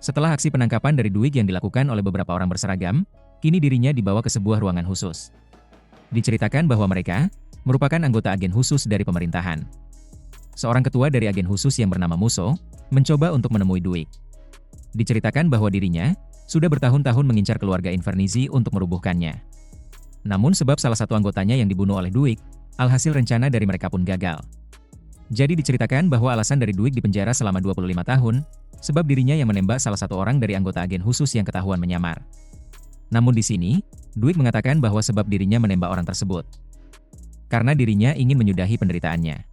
Setelah aksi penangkapan dari Dwight yang dilakukan oleh beberapa orang berseragam, kini dirinya dibawa ke sebuah ruangan khusus. Diceritakan bahwa mereka merupakan anggota agen khusus dari pemerintahan. Seorang ketua dari agen khusus yang bernama Musso mencoba untuk menemui Dwight. Diceritakan bahwa dirinya sudah bertahun-tahun mengincar keluarga Invernizzi untuk merubuhkannya. Namun sebab salah satu anggotanya yang dibunuh oleh Dwight, alhasil rencana dari mereka pun gagal. Jadi diceritakan bahwa alasan dari Dwight dipenjara selama 25 tahun, sebab dirinya yang menembak salah satu orang dari anggota agen khusus yang ketahuan menyamar. Namun di sini, Dwight mengatakan bahwa sebab dirinya menembak orang tersebut karena dirinya ingin menyudahi penderitaannya.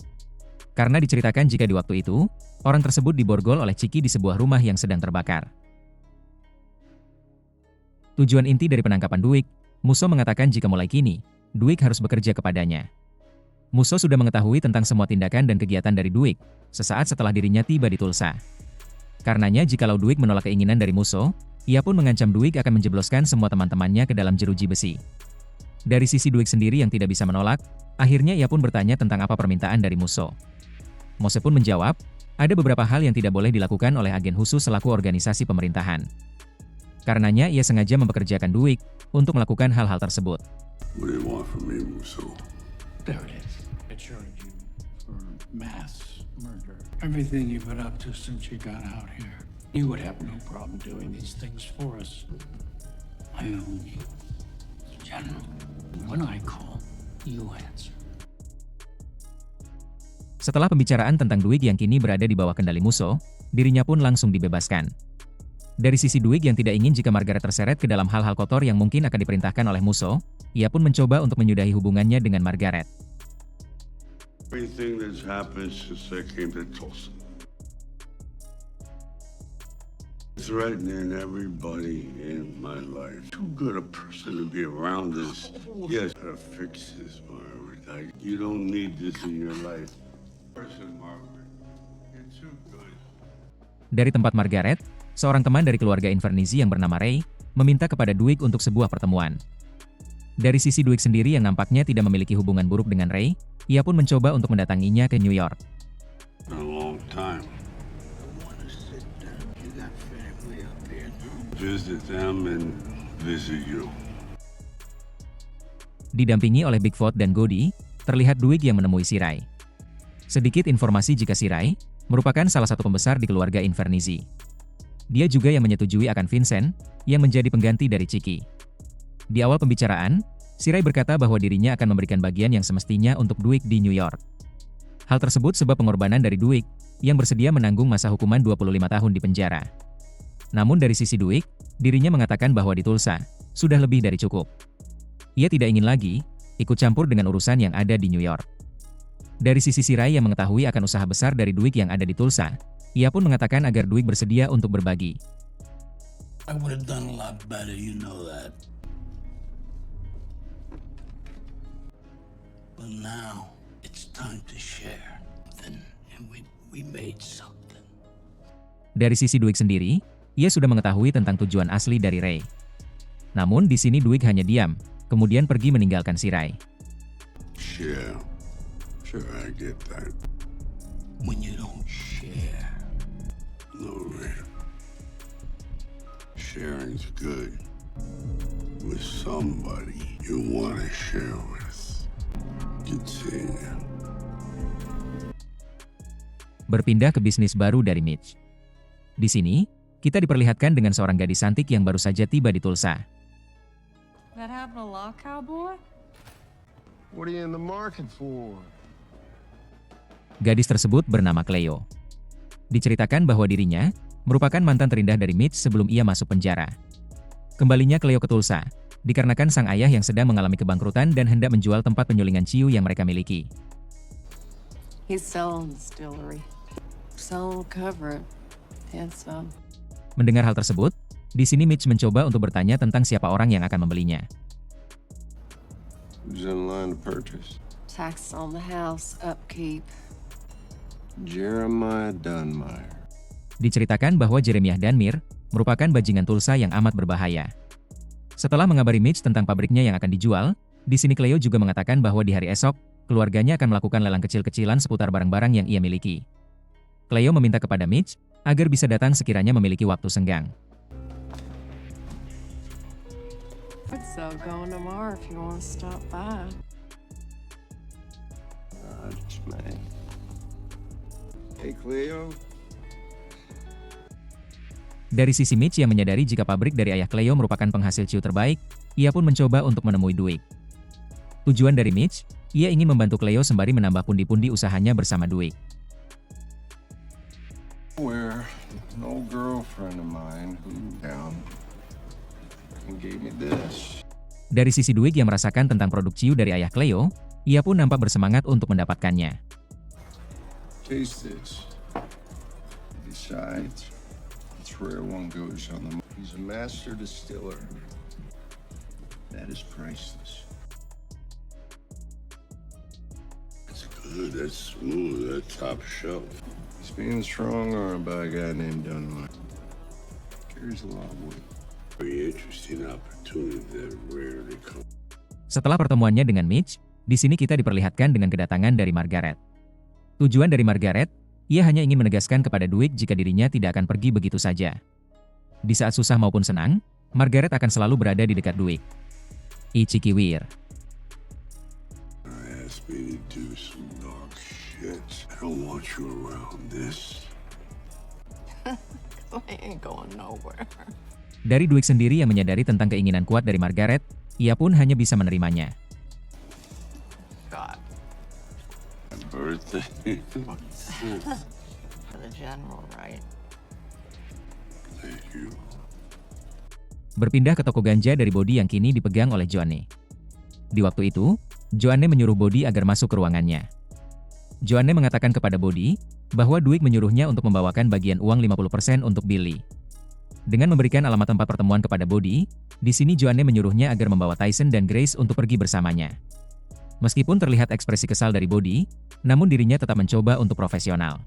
Karena diceritakan jika di waktu itu, orang tersebut diborgol oleh Ciki di sebuah rumah yang sedang terbakar. Tujuan inti dari penangkapan Dwight, Musso mengatakan jika mulai kini, Dwight harus bekerja kepadanya. Musso sudah mengetahui tentang semua tindakan dan kegiatan dari Dwight sesaat setelah dirinya tiba di Tulsa. Karenanya jikalau Dwight menolak keinginan dari Musso, ia pun mengancam Dwight akan menjebloskan semua teman-temannya ke dalam jeruji besi. Dari sisi Dwight sendiri yang tidak bisa menolak, akhirnya ia pun bertanya tentang apa permintaan dari Musso. Musso pun menjawab, ada beberapa hal yang tidak boleh dilakukan oleh agen khusus selaku organisasi pemerintahan. Karenanya ia sengaja mempekerjakan Dwight untuk melakukan hal-hal tersebut. What do you want from me, Musso? There it is. It charged you for mass murder. Everything you've been up to since you got out here. You would have no problem doing these things for us. I own you, General. When I call, you answer. Setelah pembicaraan tentang Dwight yang kini berada di bawah kendali Musso, dirinya pun langsung dibebaskan. Dari sisi Dwight yang tidak ingin jika Margaret terseret ke dalam hal-hal kotor yang mungkin akan diperintahkan oleh Musso, ia pun mencoba untuk menyudahi hubungannya dengan Margaret. Everything that's happened since I came to Tulsa. Threatening everybody in my life. Too good a person to be around this. Yes, I gotta fix this, Margaret. You don't need this in your life. Person, Margaret. You're too good. Dari tempat Margaret, seorang teman dari keluarga Invernizzi yang bernama Ray, meminta kepada Dwight untuk sebuah pertemuan. Dari sisi Dwight sendiri yang nampaknya tidak memiliki hubungan buruk dengan Ray, ia pun mencoba untuk mendatanginya ke New York. A long time. Visit them and visit you. Didampingi oleh Bigfoot dan Goody, terlihat Dwight yang menemui Shirai. Sedikit informasi jika Shirai merupakan salah satu pembesar di keluarga Invernizzi. Dia juga yang menyetujui akan Vincent, yang menjadi pengganti dari Ciki. Di awal pembicaraan, Shirai berkata bahwa dirinya akan memberikan bagian yang semestinya untuk Dwight di New York. Hal tersebut sebab pengorbanan dari Dwight, yang bersedia menanggung masa hukuman 25 tahun di penjara. Namun dari sisi Dwight, dirinya mengatakan bahwa di Tulsa, sudah lebih dari cukup. Ia tidak ingin lagi, ikut campur dengan urusan yang ada di New York. Dari sisi Shirai yang mengetahui akan usaha besar dari Dwight yang ada di Tulsa, ia pun mengatakan agar Dwight bersedia untuk berbagi. I would have done a lot better, you know that. But now, it's time to share. And we made something. Dari sisi Dwight sendiri, ia sudah mengetahui tentang tujuan asli dari Ray. Namun di sini Dwight hanya diam, kemudian pergi meninggalkan Shirai. Share. Sure, I get that. When you don't share. No, Ray. Sharing's good. With somebody you want to share with. Continue. Berpindah ke bisnis baru dari Mitch. Di sini, kita diperlihatkan dengan seorang gadis cantik yang baru saja tiba di Tulsa. That happen a lot, cowboy? What are you in the market for? Gadis tersebut bernama Cleo. Diceritakan bahwa dirinya merupakan mantan terindah dari Mitch sebelum ia masuk penjara. Kembalinya Cleo ke Tulsa, dikarenakan sang ayah yang sedang mengalami kebangkrutan dan hendak menjual tempat penyulingan ciu yang mereka miliki. He's selling the distillery. Selling cover it. Handsome. Mendengar hal tersebut, di sini Mitch mencoba untuk bertanya tentang siapa orang yang akan membelinya. Who's in line to purchase? Tax on the house, upkeep. Jeremiah Dunmire. Diceritakan bahwa Jeremiah Dunmire merupakan bajingan Tulsa yang amat berbahaya. Setelah mengabari Mitch tentang pabriknya yang akan dijual, di sini Cleo juga mengatakan bahwa di hari esok, keluarganya akan melakukan lelang kecil-kecilan seputar barang-barang yang ia miliki. Cleo meminta kepada Mitch agar bisa datang sekiranya memiliki waktu senggang. So going tomorrow if you want to stop by. Man. Hey, Cleo. Dari sisi Mitch yang menyadari jika pabrik dari ayah Cleo merupakan penghasil ciu terbaik, ia pun mencoba untuk menemui Duig. Tujuan dari Mitch, ia ingin membantu Cleo sembari menambah pundi-pundi usahanya bersama Duig. Where an old girlfriend of mine who down and gave me this. Dari sisi Duig yang merasakan tentang produk ciu dari ayah Cleo, ia pun nampak bersemangat untuk mendapatkannya. Taste this. Besides, it's rare one goes on the. He's a master distiller. That is priceless. It's good, that's smooth, that's top shelf. He's being strong armed by a guy named Dunlop. Carries a lot of weight. Very interesting opportunity that rarely comes. Setelah pertemuannya dengan Mitch, di sini kita diperlihatkan dengan kedatangan dari Margaret. Tujuan dari Margaret, ia hanya ingin menegaskan kepada Duig jika dirinya tidak akan pergi begitu saja. Di saat susah maupun senang, Margaret akan selalu berada di dekat Duig. Ichikiwir. Ask me to do some dog shit. I don't want you around this. I ain't going nowhere. Dari Duig sendiri yang menyadari tentang keinginan kuat dari Margaret, ia pun hanya bisa menerimanya. God. Birthday. For the general, right? Thank you. Berpindah ke toko ganja dari Body yang kini dipegang oleh Joanne. Di waktu itu, Joanne menyuruh Body agar masuk ke ruangannya. Joanne mengatakan kepada Body bahwa Duig menyuruhnya untuk membawakan bagian uang 50% untuk Billy. Dengan memberikan alamat tempat pertemuan kepada Body, di sini Joanne menyuruhnya agar membawa Tyson dan Grace untuk pergi bersamanya. Meskipun terlihat ekspresi kesal dari Body, namun dirinya tetap mencoba untuk profesional.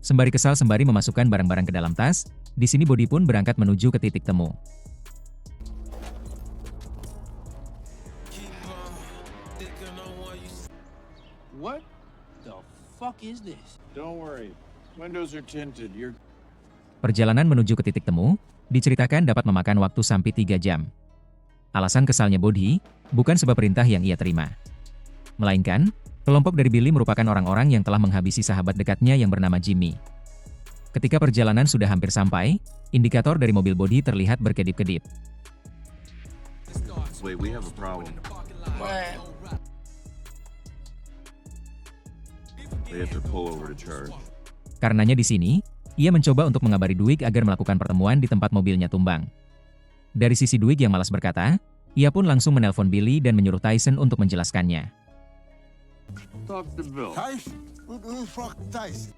Sembari kesal sembari memasukkan barang-barang ke dalam tas, di sini Body pun berangkat menuju ke titik temu. What the fuck is this? Don't worry. Windows are tinted. You're Perjalanan menuju ke titik temu, diceritakan dapat memakan waktu sampai 3 jam. Alasan kesalnya Body, bukan sebab perintah yang ia terima. Melainkan, kelompok dari Billy merupakan orang-orang yang telah menghabisi sahabat dekatnya yang bernama Jimmy. Ketika perjalanan sudah hampir sampai, indikator dari mobil Body terlihat berkedip-kedip. Wait, we have a problem. We have to pull over to charge. Karenanya di sini, ia mencoba untuk mengabari Duig agar melakukan pertemuan di tempat mobilnya tumbang. Dari sisi Duig yang malas berkata, ia pun langsung menelpon Billy dan menyuruh Tyson untuk menjelaskannya. Talk to Bill. Tyson? Who the fuck Tyson?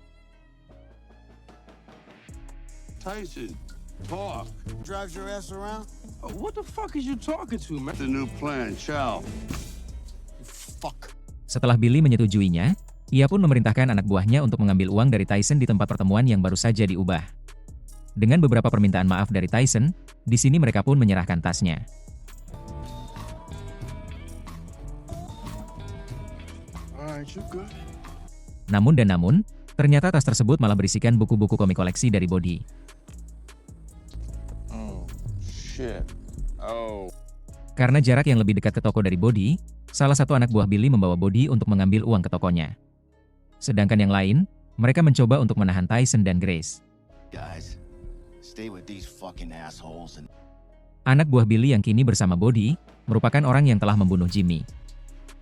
Tyson, talk. Drives your ass around? what the fuck is you talking to, man? The new plan, ciao. Fuck. Setelah Billy menyetujuinya, ia pun memerintahkan anak buahnya untuk mengambil uang dari Tyson di tempat pertemuan yang baru saja diubah. Dengan beberapa permintaan maaf dari Tyson, di sini mereka pun menyerahkan tasnya. Alright, you good. Namun, ternyata tas tersebut malah berisikan buku-buku komik koleksi dari Body. Oh, shit. Oh. Karena jarak yang lebih dekat ke toko dari Body, salah satu anak buah Billy membawa Body untuk mengambil uang ke tokonya. Sedangkan yang lain, mereka mencoba untuk menahan Tyson dan Grace. Guys, stay with these fucking assholes and Anak buah Billy yang kini bersama Body, merupakan orang yang telah membunuh Jimmy.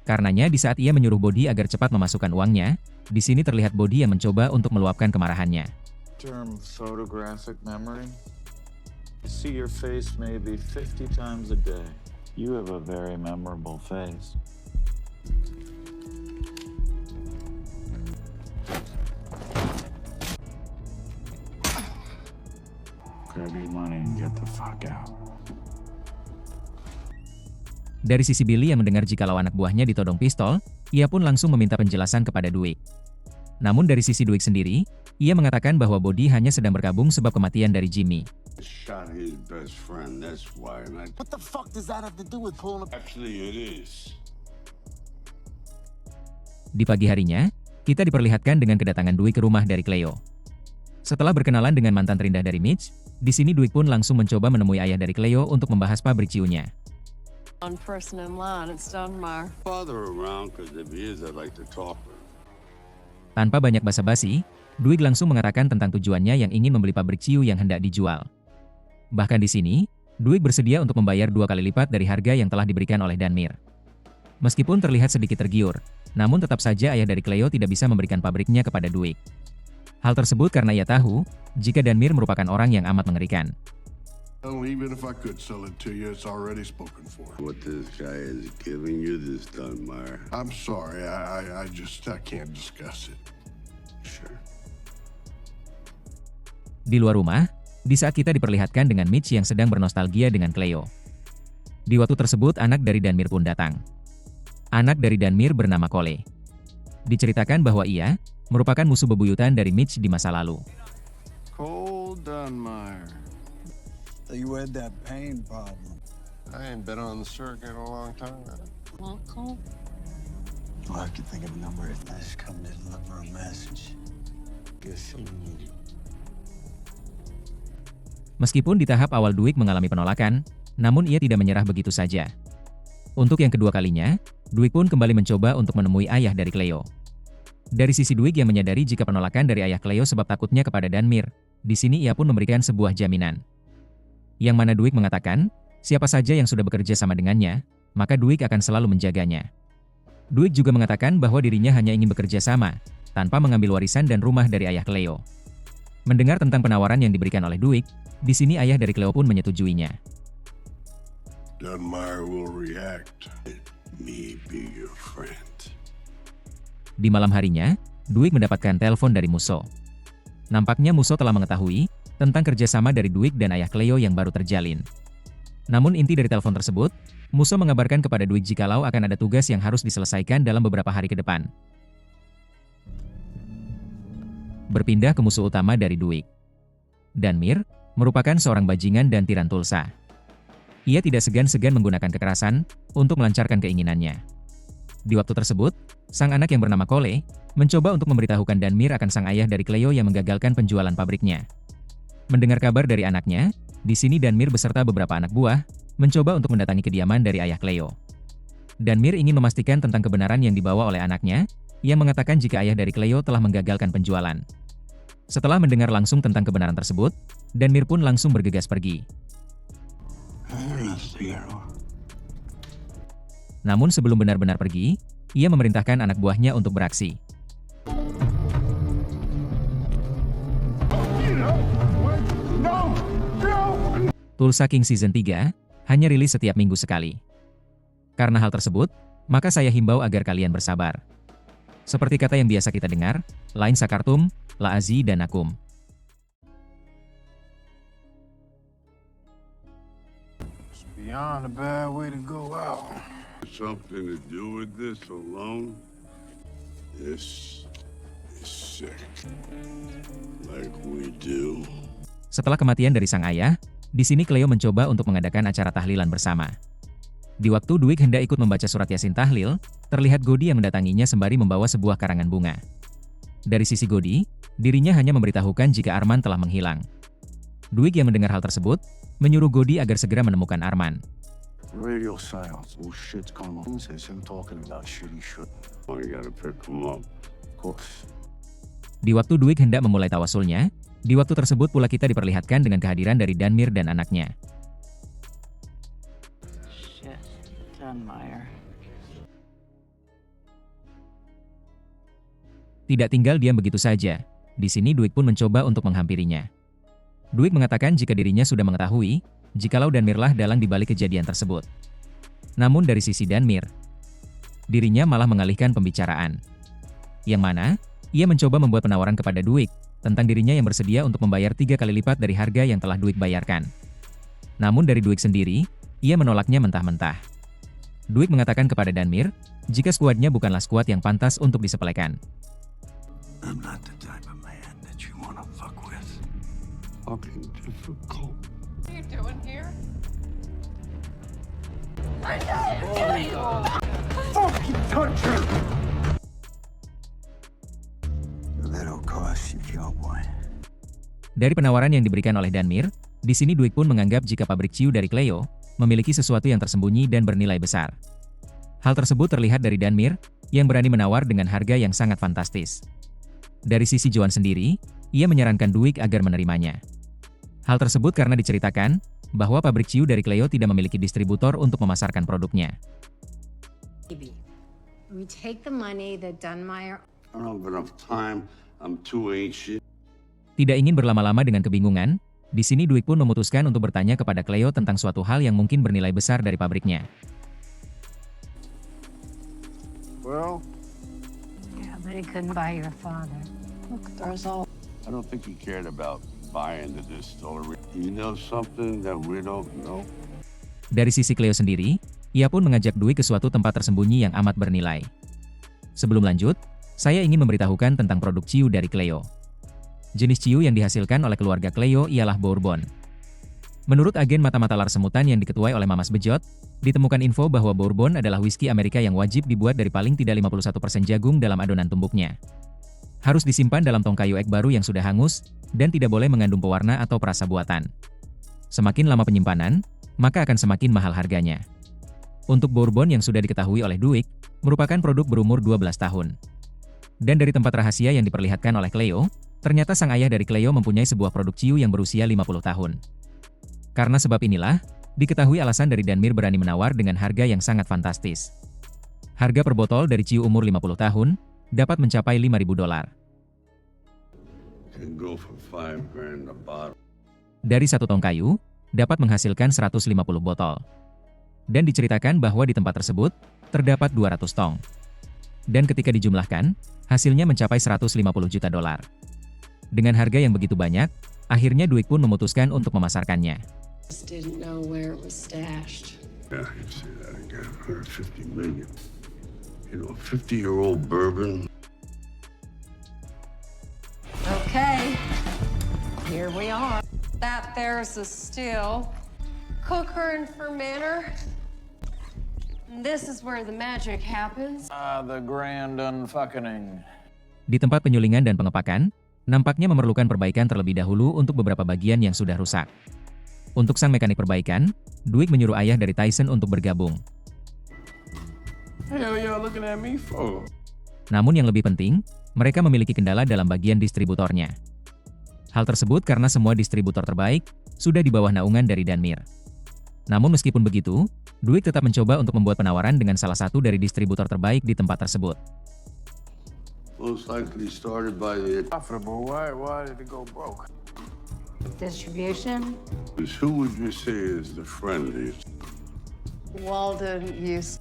Karenanya di saat ia menyuruh Body agar cepat memasukkan uangnya, di sini terlihat Body yang mencoba untuk meluapkan kemarahannya. Term photographic memory. You see your face maybe 50 times a day. You have a very memorable face. Grab your money and get the fuck out. Dari sisi Billy yang mendengar jikalau anak buahnya ditodong pistol, ia pun langsung meminta penjelasan kepada Duig. Namun dari sisi Duig sendiri, ia mengatakan bahwa Body hanya sedang berkabung sebab kematian dari Jimmy. Shot his best friend, that's why. And what the fuck does that have to do with pulling a actually, it is. Di pagi harinya, kita diperlihatkan dengan kedatangan Duig ke rumah dari Cleo. Setelah berkenalan dengan mantan terindah dari Mitch, di sini Dwight pun langsung mencoba menemui ayah dari Cleo untuk membahas pabrik ciunya. One person in line, it's Dunmire. Father around, because if he is, I'd like to talk with him. Tanpa banyak basa-basi, Dwight langsung mengatakan tentang tujuannya yang ingin membeli pabrik ciu yang hendak dijual. Bahkan di sini, Dwight bersedia untuk membayar 2 kali lipat dari harga yang telah diberikan oleh Danmire. Meskipun terlihat sedikit tergiur, namun tetap saja ayah dari Cleo tidak bisa memberikan pabriknya kepada Dwight. Hal tersebut karena ia tahu, jika Danmire merupakan orang yang amat mengerikan. Well, even if I could sell it to you, it's already spoken for. What this guy is giving you, this Dunmire. I'm sorry, I can't discuss it. Sure. Di luar rumah, di saat kita diperlihatkan dengan Mitch yang sedang bernostalgia dengan Cleo. Di waktu tersebut anak dari Danmire pun datang. Anak dari Danmire bernama Cole. Diceritakan bahwa ia merupakan musuh bebuyutan dari Mitch di masa lalu. Cole Dunmire. You had that pain problem. I ain't been on the circuit in a long time. Uncle? Well, I could think of a number if I just come to deliver a message. Guess you need it. Meskipun di tahap awal Dwight mengalami penolakan, namun ia tidak menyerah begitu saja. Untuk yang kedua kalinya, Dwight pun kembali mencoba untuk menemui ayah dari Cleo. Dari sisi Dwight yang menyadari jika penolakan dari ayah Cleo sebab takutnya kepada Danmire, di sini ia pun memberikan sebuah jaminan. Yang mana Dwight mengatakan, siapa saja yang sudah bekerja sama dengannya, maka Dwight akan selalu menjaganya. Dwight juga mengatakan bahwa dirinya hanya ingin bekerja sama, tanpa mengambil warisan dan rumah dari ayah Cleo. Mendengar tentang penawaran yang diberikan oleh Dwight, di sini ayah dari Cleo pun menyetujuinya. Dunmire will react. Me be your friend. Di malam harinya, Dwight mendapatkan telepon dari Musso. Nampaknya Musso telah mengetahui tentang kerjasama dari Dwight dan ayah Cleo yang baru terjalin. Namun inti dari telepon tersebut, Musso mengabarkan kepada Dwight jikalau akan ada tugas yang harus diselesaikan dalam beberapa hari ke depan. Berpindah ke musuh utama dari Dwight. Danmire merupakan seorang bajingan dan tiran Tulsa. Ia tidak segan-segan menggunakan kekerasan untuk melancarkan keinginannya. Di waktu tersebut, sang anak yang bernama Cole mencoba untuk memberitahukan Danmire akan sang ayah dari Cleo yang menggagalkan penjualan pabriknya. Mendengar kabar dari anaknya, di sini Danmire beserta beberapa anak buah mencoba untuk mendatangi kediaman dari ayah Cleo. Danmire ingin memastikan tentang kebenaran yang dibawa oleh anaknya, yang mengatakan jika ayah dari Cleo telah menggagalkan penjualan. Setelah mendengar langsung tentang kebenaran tersebut, Danmire pun langsung bergegas pergi. Namun sebelum benar-benar pergi, ia memerintahkan anak buahnya untuk beraksi. Tulsa King Season 3 hanya rilis setiap minggu sekali. Karena hal tersebut, maka saya himbau agar kalian bersabar. Seperti kata yang biasa kita dengar, lain sakartum, la azi dan akum. It's beyond a bad way to go out. Something to do with this alone? This is sick. Like we do. Setelah kematian dari sang ayah, di sini Cleo mencoba untuk mengadakan acara tahlilan bersama. Di waktu Dwight hendak ikut membaca surat Yasin tahlil, terlihat Godi yang mendatanginya sembari membawa sebuah karangan bunga. Dari sisi Godi, dirinya hanya memberitahukan jika Arman telah menghilang. Dwight yang mendengar hal tersebut, menyuruh Godi agar segera menemukan Arman. Radio silence. Oh shit's coming. Who says him talking about shitty shit? Oh, you gotta pick them up. Of course. Di waktu Dwight hendak memulai tawasulnya, di waktu tersebut pula kita diperlihatkan dengan kehadiran dari Danmire dan anaknya. Shit, Dunmire. Tidak tinggal diam begitu saja. Di sini Dwight pun mencoba untuk menghampirinya. Dwight mengatakan jika dirinya sudah mengetahui, jikalau Danmire lah dalang di balik kejadian tersebut. Namun dari sisi Danmire, dirinya malah mengalihkan pembicaraan. Yang mana, ia mencoba membuat penawaran kepada Dwight tentang dirinya yang bersedia untuk membayar 3 kali lipat dari harga yang telah Dwight bayarkan. Namun dari Dwight sendiri, ia menolaknya mentah-mentah. Dwight mengatakan kepada Danmire, jika skuadnya bukanlah skuad yang pantas untuk disepelekan. I'm not the type of man that you wanna fuck with. Fucking difficult. What are you doing here? That'll cost you, cowboy. Dari penawaran yang diberikan oleh Danmir, di sini Dwight pun menganggap jika pabrik Ciu dari Cleo memiliki sesuatu yang tersembunyi dan bernilai besar. Hal tersebut terlihat dari Danmir, yang berani menawar dengan harga yang sangat fantastis. Dari sisi Joan sendiri, ia menyarankan Dwight agar menerimanya. Hal tersebut karena diceritakan bahwa pabrik Ciu dari Cleo tidak memiliki distributor untuk memasarkan produknya. We take the money that Dunmeyer. I don't have enough time. I'm too ancient. Tidak ingin berlama-lama dengan kebingungan, di sini Dwight pun memutuskan untuk bertanya kepada Cleo tentang suatu hal yang mungkin bernilai besar dari pabriknya. Well, Yeah, but he couldn't buy your father. Look, there's all. I don't think he cared about buying the distillery. You know something that we don't know? Dari sisi Cleo sendiri, ia pun mengajak Dwight ke suatu tempat tersembunyi yang amat bernilai. Sebelum lanjut, saya ingin memberitahukan tentang produk Ciu dari Cleo. Jenis Ciu yang dihasilkan oleh keluarga Cleo ialah Bourbon. Menurut agen mata-mata lar semutan yang diketuai oleh Mamas Bejot, ditemukan info bahwa Bourbon adalah whisky Amerika yang wajib dibuat dari paling tidak 51% jagung dalam adonan tumbuknya. Harus disimpan dalam tong kayu ek baru yang sudah hangus, dan tidak boleh mengandung pewarna atau perasa buatan. Semakin lama penyimpanan, maka akan semakin mahal harganya. Untuk Bourbon yang sudah diketahui oleh Dwight, merupakan produk berumur 12 tahun. Dan dari tempat rahasia yang diperlihatkan oleh Cleo, ternyata sang ayah dari Cleo mempunyai sebuah produk Ciu yang berusia 50 tahun. Karena sebab inilah, diketahui alasan dari Danmir berani menawar dengan harga yang sangat fantastis. Harga per botol dari Ciu umur 50 tahun, dapat mencapai $5.000. Can go for $5,000 a bottle. Dari satu tong kayu, dapat menghasilkan 150 botol. Dan diceritakan bahwa di tempat tersebut, terdapat 200 tong. Dan ketika dijumlahkan, hasilnya mencapai $150 juta. Dengan harga yang begitu banyak, akhirnya Dwight pun memutuskan untuk memasarkannya. Just didn't know where it was stashed. Yeah, you say that again. 150 million. You know, a 50-year-old bourbon. Okay, here we are. That there's a still. Cooker and fermenter. This is where the magic happens. The grand unfucking. Di tempat penyulingan dan pengepakan, nampaknya memerlukan perbaikan terlebih dahulu untuk beberapa bagian yang sudah rusak. Untuk sang mekanik perbaikan, Dwight menyuruh ayah dari Tyson untuk bergabung. hell y'all looking at me for? Namun yang lebih penting, mereka memiliki kendala dalam bagian distributornya. Hal tersebut karena semua distributor terbaik sudah di bawah naungan dari Danmir. Namun meskipun begitu, Dwight tetap mencoba untuk membuat penawaran dengan salah satu dari distributor terbaik di tempat tersebut. Most likely started by the... Profitable. Why did it go broke? Distribution? Who would you say is the friendliest? Walden used.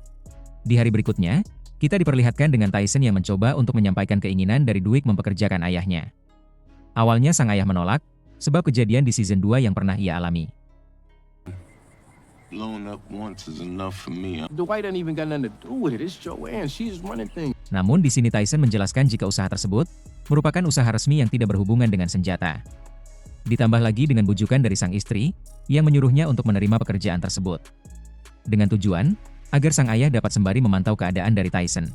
Di hari berikutnya, kita diperlihatkan dengan Tyson yang mencoba untuk menyampaikan keinginan dari Dwight mempekerjakan ayahnya. Awalnya sang ayah menolak, sebab kejadian di season 2 yang pernah ia alami. Blown up once is enough for me. Dwight ain't even got nothing to do with it. It's Joanne. She's running things. Namun di sini Tyson menjelaskan jika usaha tersebut merupakan usaha resmi yang tidak berhubungan dengan senjata. Ditambah lagi dengan bujukan dari sang istri, yang menyuruhnya untuk menerima pekerjaan tersebut. Dengan tujuan, agar sang ayah dapat sembari memantau keadaan dari Tyson.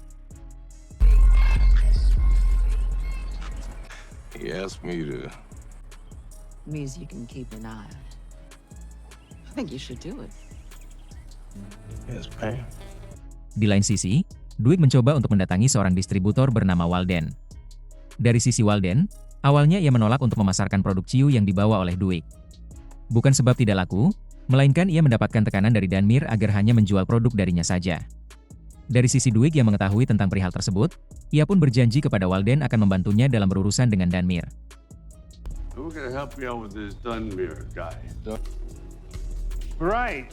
He asked me to. Means you can keep an eye on it. I think you should do it. Yes, ma'am. Di lain sisi, Dwight mencoba untuk mendatangi seorang distributor bernama Walden. Dari sisi Walden, awalnya ia menolak untuk memasarkan produk Ciu yang dibawa oleh Dwight. Bukan sebab tidak laku, melainkan ia mendapatkan tekanan dari Danmir agar hanya menjual produk darinya saja. Dari sisi Dwight yang mengetahui tentang perihal tersebut, ia pun berjanji kepada Walden akan membantunya dalam berurusan dengan Danmir. We're gonna help you out with this Dunmere guy. Right.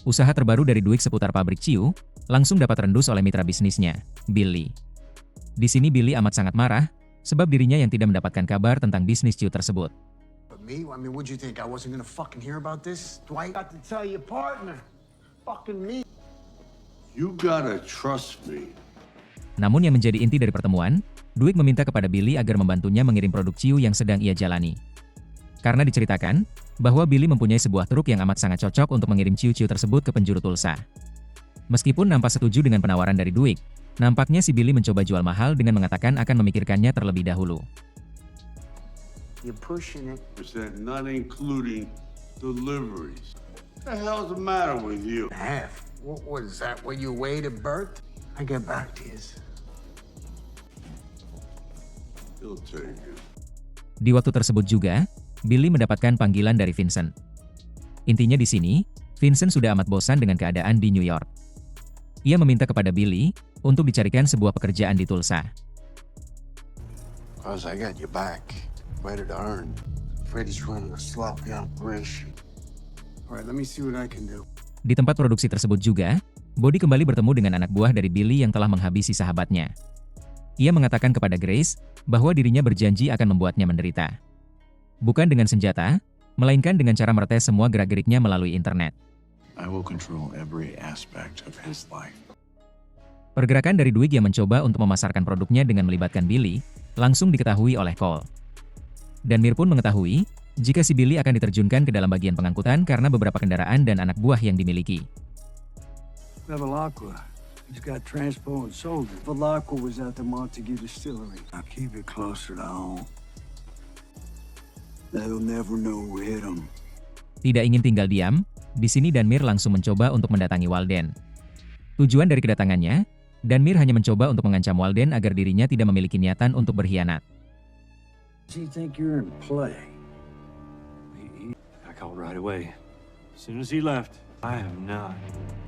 Usaha terbaru dari Dwight seputar pabrik Ciu langsung dapat rendus oleh mitra bisnisnya, Billy. Di sini Billy amat sangat marah, sebab dirinya yang tidak mendapatkan kabar tentang bisnis Ciu tersebut. But me? I mean, what'd you think? I wasn't gonna fucking hear about this, Dwight? Got to tell your partner. Fucking me. You gotta trust me. Namun yang menjadi inti dari pertemuan, Dwight meminta kepada Billy agar membantunya mengirim produk Ciu yang sedang ia jalani. Karena diceritakan bahwa Billy mempunyai sebuah truk yang amat sangat cocok untuk mengirim Ciu-Ciu tersebut ke penjuru Tulsa. Meskipun nampak setuju dengan penawaran dari Dwight, nampaknya si Billy mencoba jual mahal dengan mengatakan akan memikirkannya terlebih dahulu. You're pushing it. percent, not including deliveries. What the hell's the matter with you? Half. What was that? Where you weighed at birth? I get back to you. He'll take it. Di waktu tersebut juga, Billy mendapatkan panggilan dari Vincent. Intinya di sini, Vincent sudah amat bosan dengan keadaan di New York. Ia meminta kepada Billy untuk dicarikan sebuah pekerjaan di Tulsa. Cause I got your back. Ready to earn. Freddy's running a sloppy operation. All right, let me see what I can do. Di tempat produksi tersebut juga, Body kembali bertemu dengan anak buah dari Billy yang telah menghabisi sahabatnya. Ia mengatakan kepada Grace bahwa dirinya berjanji akan membuatnya menderita. Bukan dengan senjata, melainkan dengan cara meretes semua gerak-geriknya melalui internet. I will control every aspect of his life. Pergerakan dari Dwight yang mencoba untuk memasarkan produknya dengan melibatkan Billy, langsung diketahui oleh Cole. Dan Mir pun mengetahui, jika si Billy akan diterjunkan ke dalam bagian pengangkutan karena beberapa kendaraan dan anak buah yang dimiliki. Bevilacqua. He's got transpo and soldiers. Bevilacqua was at the Montague Distillery. Now keep it closer to home. They'll never know we hit him. Tidak ingin tinggal diam, di sini Danmir langsung mencoba untuk mendatangi Walden. Tujuan dari kedatangannya, Danmir hanya mencoba untuk mengancam Walden agar dirinya tidak memiliki niatan untuk berkhianat. Does he think you're in play? I called right away. As soon as he left, I am not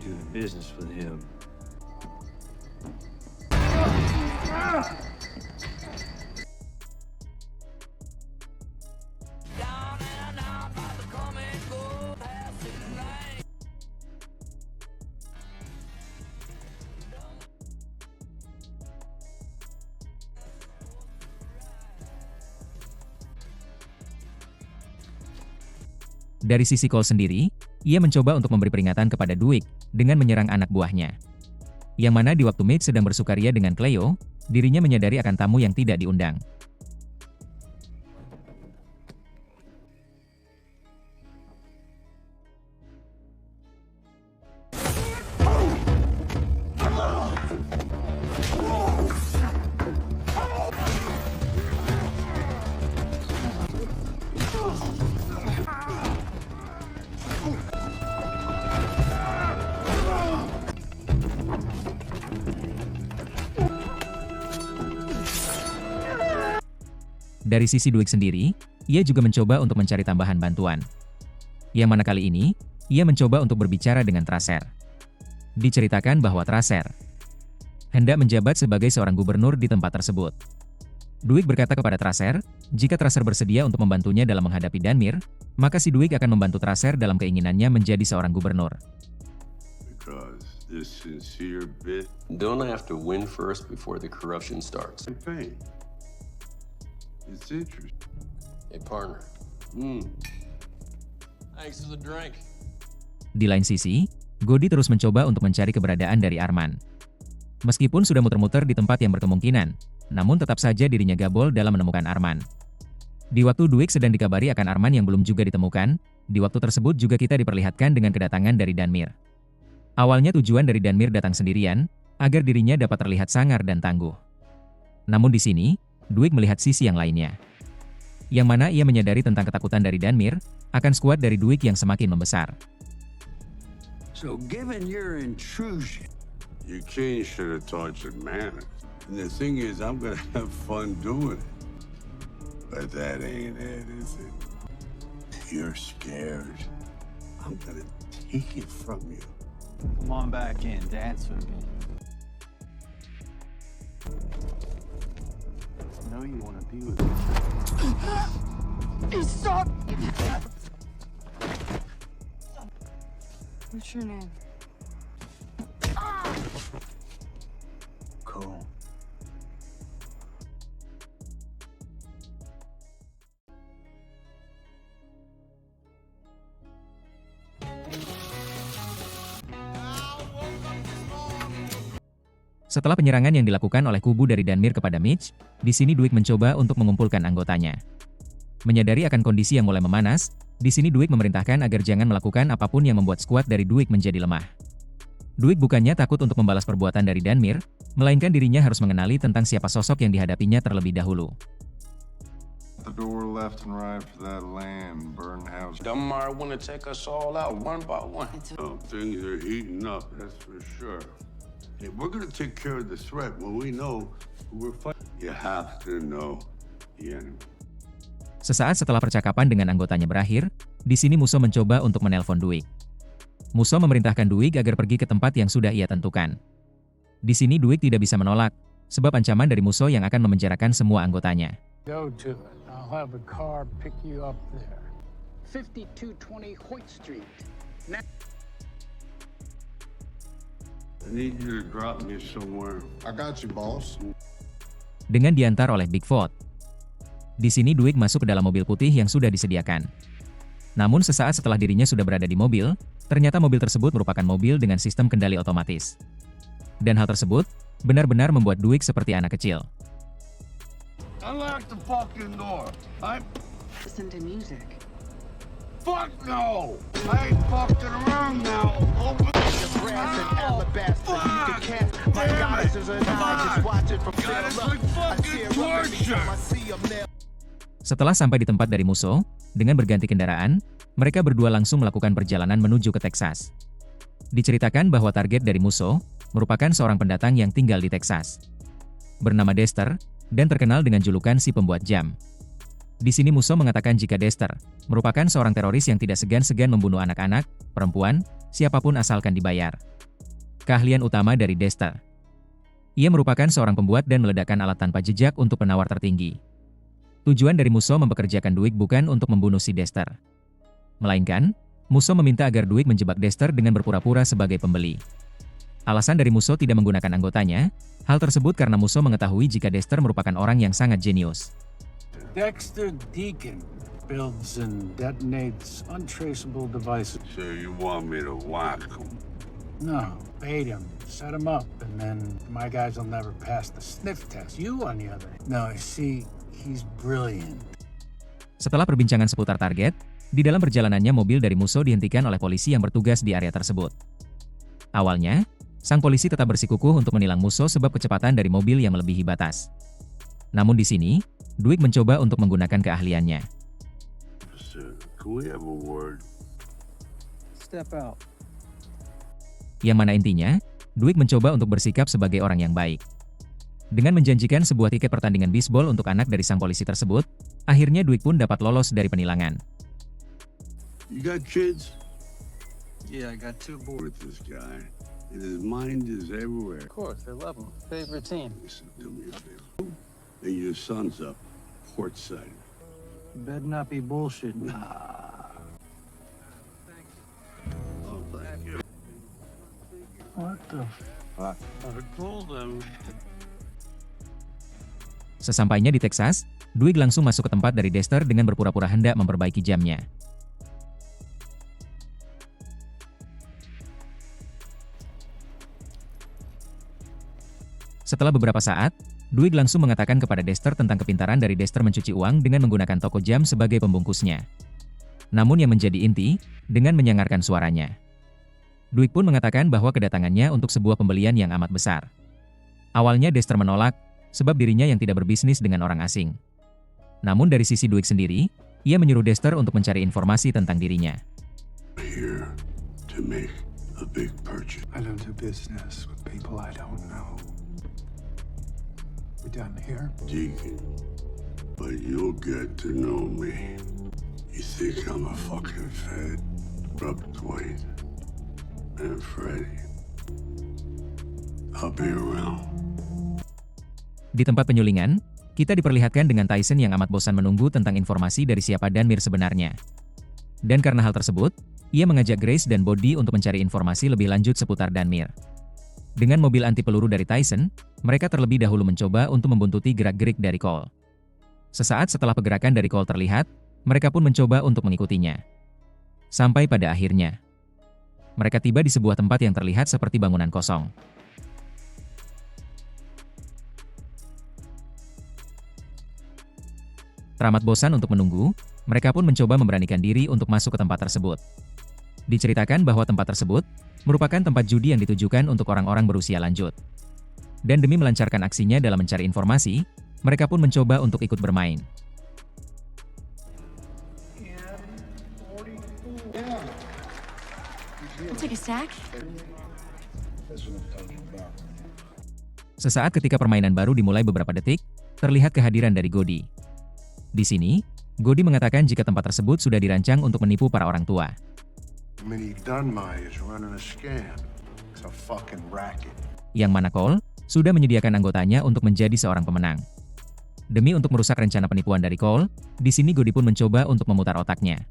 doing business with him. Dari sisi Cole sendiri, ia mencoba untuk memberi peringatan kepada Dwight dengan menyerang anak buahnya. Yang mana di waktu Mitch sedang bersukaria dengan Cleo, dirinya menyadari akan tamu yang tidak diundang. Dari sisi Dwight sendiri, ia juga mencoba untuk mencari tambahan bantuan. Yang mana kali ini, ia mencoba untuk berbicara dengan Tracer. Diceritakan bahwa Tracer hendak menjabat sebagai seorang gubernur di tempat tersebut. Dwight berkata kepada Tracer, jika Tracer bersedia untuk membantunya dalam menghadapi Danmir, maka si Dwight akan membantu Tracer dalam keinginannya menjadi seorang gubernur. Because this sincere bit. Don't I have to win first before the corruption starts? Campaign. It's interesting. Hey, partner. Thanks for the drink. Di lain sisi, Godi terus mencoba untuk mencari keberadaan dari Arman. Meskipun sudah muter-muter di tempat yang berkemungkinan, namun tetap saja dirinya gabol dalam menemukan Arman. Di waktu Dwight sedang dikabari akan Arman yang belum juga ditemukan, di waktu tersebut juga kita diperlihatkan dengan kedatangan dari Danmir. Awalnya tujuan dari Danmir datang sendirian, agar dirinya dapat terlihat sangar dan tangguh. Namun di sini, Dwight melihat sisi yang lainnya. Yang mana ia menyadari tentang ketakutan dari Danmir, akan skuad dari Dwight yang semakin membesar. So given your intrusion, Your king should have taught you manners. And the thing is, I'm gonna have fun doing it. But that ain't it, is it? You're scared. I'm gonna take it from you. Come on back in, dance with me. I know you want to be with me. Stop! What's your name? Cole. Setelah penyerangan yang dilakukan oleh kubu dari Danmir kepada Mitch, di sini Dwight mencoba untuk mengumpulkan anggotanya. Menyadari akan kondisi yang mulai memanas, di sini Dwight memerintahkan agar jangan melakukan apapun yang membuat skuad dari Dwight menjadi lemah. Dwight bukannya takut untuk membalas perbuatan dari Danmir, melainkan dirinya harus mengenali tentang siapa sosok yang dihadapinya terlebih dahulu. The door left and right for that land, burn house. Dunmire want to take us all out one by one. Oh, things are heating up, that's for sure. Hey, we're gonna take care of the threat when we know who we're fighting. You have to know the enemy. Sesaat setelah percakapan dengan anggotanya berakhir, di sini Musso mencoba untuk menelpon Duig. Musso memerintahkan Duig agar pergi ke tempat yang sudah ia tentukan. Di sini Duig tidak bisa menolak, sebab ancaman dari Musso yang akan memenjarakan semua anggotanya. Go to it. I'll have a car pick you up there. 5220 Hoyt Street. I need you to drop me somewhere. I got you, boss. Dengan diantar oleh Bigfoot. Di sini Duig masuk ke dalam mobil putih yang sudah disediakan. Namun sesaat setelah dirinya sudah berada di mobil, ternyata mobil tersebut merupakan mobil dengan sistem kendali otomatis. Dan hal tersebut benar-benar membuat Duig seperti anak kecil. Unlock the fucking door. Listen to music. Fuck no! I ain't fucking around now. Open the brass and alabaster. You can cast my goddesses and I just watch it from God, it's like fucking torture. Setelah sampai di tempat dari Musso, dengan berganti kendaraan, mereka berdua langsung melakukan perjalanan menuju ke Texas. Diceritakan bahwa target dari Musso merupakan seorang pendatang yang tinggal di Texas. Bernama Dexter, dan terkenal dengan julukan si pembuat jam. Di sini Musso mengatakan jika Dexter merupakan seorang teroris yang tidak segan-segan membunuh anak-anak, perempuan, siapapun asalkan dibayar. Keahlian utama dari Dexter. Ia merupakan seorang pembuat dan meledakkan alat tanpa jejak untuk penawar tertinggi. Tujuan dari Musso mempekerjakan Duig bukan untuk membunuh si Dexter. Melainkan, Musso meminta agar Duig menjebak Dexter dengan berpura-pura sebagai pembeli. Alasan dari Musso tidak menggunakan anggotanya, hal tersebut karena Musso mengetahui jika Dexter merupakan orang yang sangat jenius. Dexter Deacon builds and detonates untraceable devices. So you want me to whack him? No, bait him, set him up, and then my guys will never pass the sniff test. You, on the other hand, no, see, he's brilliant. Setelah perbincangan seputar target, di dalam perjalanannya mobil dari Musso dihentikan oleh polisi yang bertugas di area tersebut. Awalnya, sang polisi tetap bersikukuh untuk menilang Musso sebab kecepatan dari mobil yang melebihi batas. Namun di sini, Duig mencoba untuk menggunakan keahliannya. Can we have a word? Step out. Yang mana intinya, Duig mencoba untuk bersikap sebagai orang yang baik. Dengan menjanjikan sebuah tiket pertandingan bisbol untuk anak dari sang polisi tersebut, akhirnya Duig pun dapat lolos dari penilangan. You got kids? Yeah, I got 2 boys. With this guy. And his mind is everywhere. Of course, I love him. Favorite team. Listen, do me a favor. And your son's up, courtside. Better not be bullshit. Oh, thank you. What the fuck? I told him. Sesampainya di Texas, Duig langsung masuk ke tempat dari Dexter dengan berpura-pura hendak memperbaiki jamnya. Setelah beberapa saat, Duig langsung mengatakan kepada Dexter tentang kepintaran dari Dexter mencuci uang dengan menggunakan toko jam sebagai pembungkusnya. Namun yang menjadi inti, dengan menyangarkan suaranya. Duig pun mengatakan bahwa kedatangannya untuk sebuah pembelian yang amat besar. Awalnya Dexter menolak, sebab dirinya yang tidak berbisnis dengan orang asing. Namun dari sisi Duig sendiri, ia menyuruh Dexter untuk mencari informasi tentang dirinya. Here to make a big purchase. I don't do business with people I don't know. We done here? Deacon, but you'll get to know me. You think I'm a fucking fed? Rub Dwayne and Freddy. I'll be around. Di tempat penyulingan, kita diperlihatkan dengan Tyson yang amat bosan menunggu tentang informasi dari siapa Danmir sebenarnya. Dan karena hal tersebut, ia mengajak Grace dan Bodhi untuk mencari informasi lebih lanjut seputar Danmir. Dengan mobil anti peluru dari Tyson, mereka terlebih dahulu mencoba untuk membuntuti gerak-gerik dari Cole. Sesaat setelah pergerakan dari Cole terlihat, mereka pun mencoba untuk mengikutinya. Sampai pada akhirnya, mereka tiba di sebuah tempat yang terlihat seperti bangunan kosong. Teramat bosan untuk menunggu, mereka pun mencoba memberanikan diri untuk masuk ke tempat tersebut. Diceritakan bahwa tempat tersebut merupakan tempat judi yang ditujukan untuk orang-orang berusia lanjut. Dan demi melancarkan aksinya dalam mencari informasi, mereka pun mencoba untuk ikut bermain. take a stack? Sesaat ketika permainan baru dimulai beberapa detik, terlihat kehadiran dari Godi. Di sini, Godi mengatakan jika tempat tersebut sudah dirancang untuk menipu para orang tua. Yang mana Cole sudah menyediakan anggotanya untuk menjadi seorang pemenang. Demi untuk merusak rencana penipuan dari Cole, di sini Godi pun mencoba untuk memutar otaknya.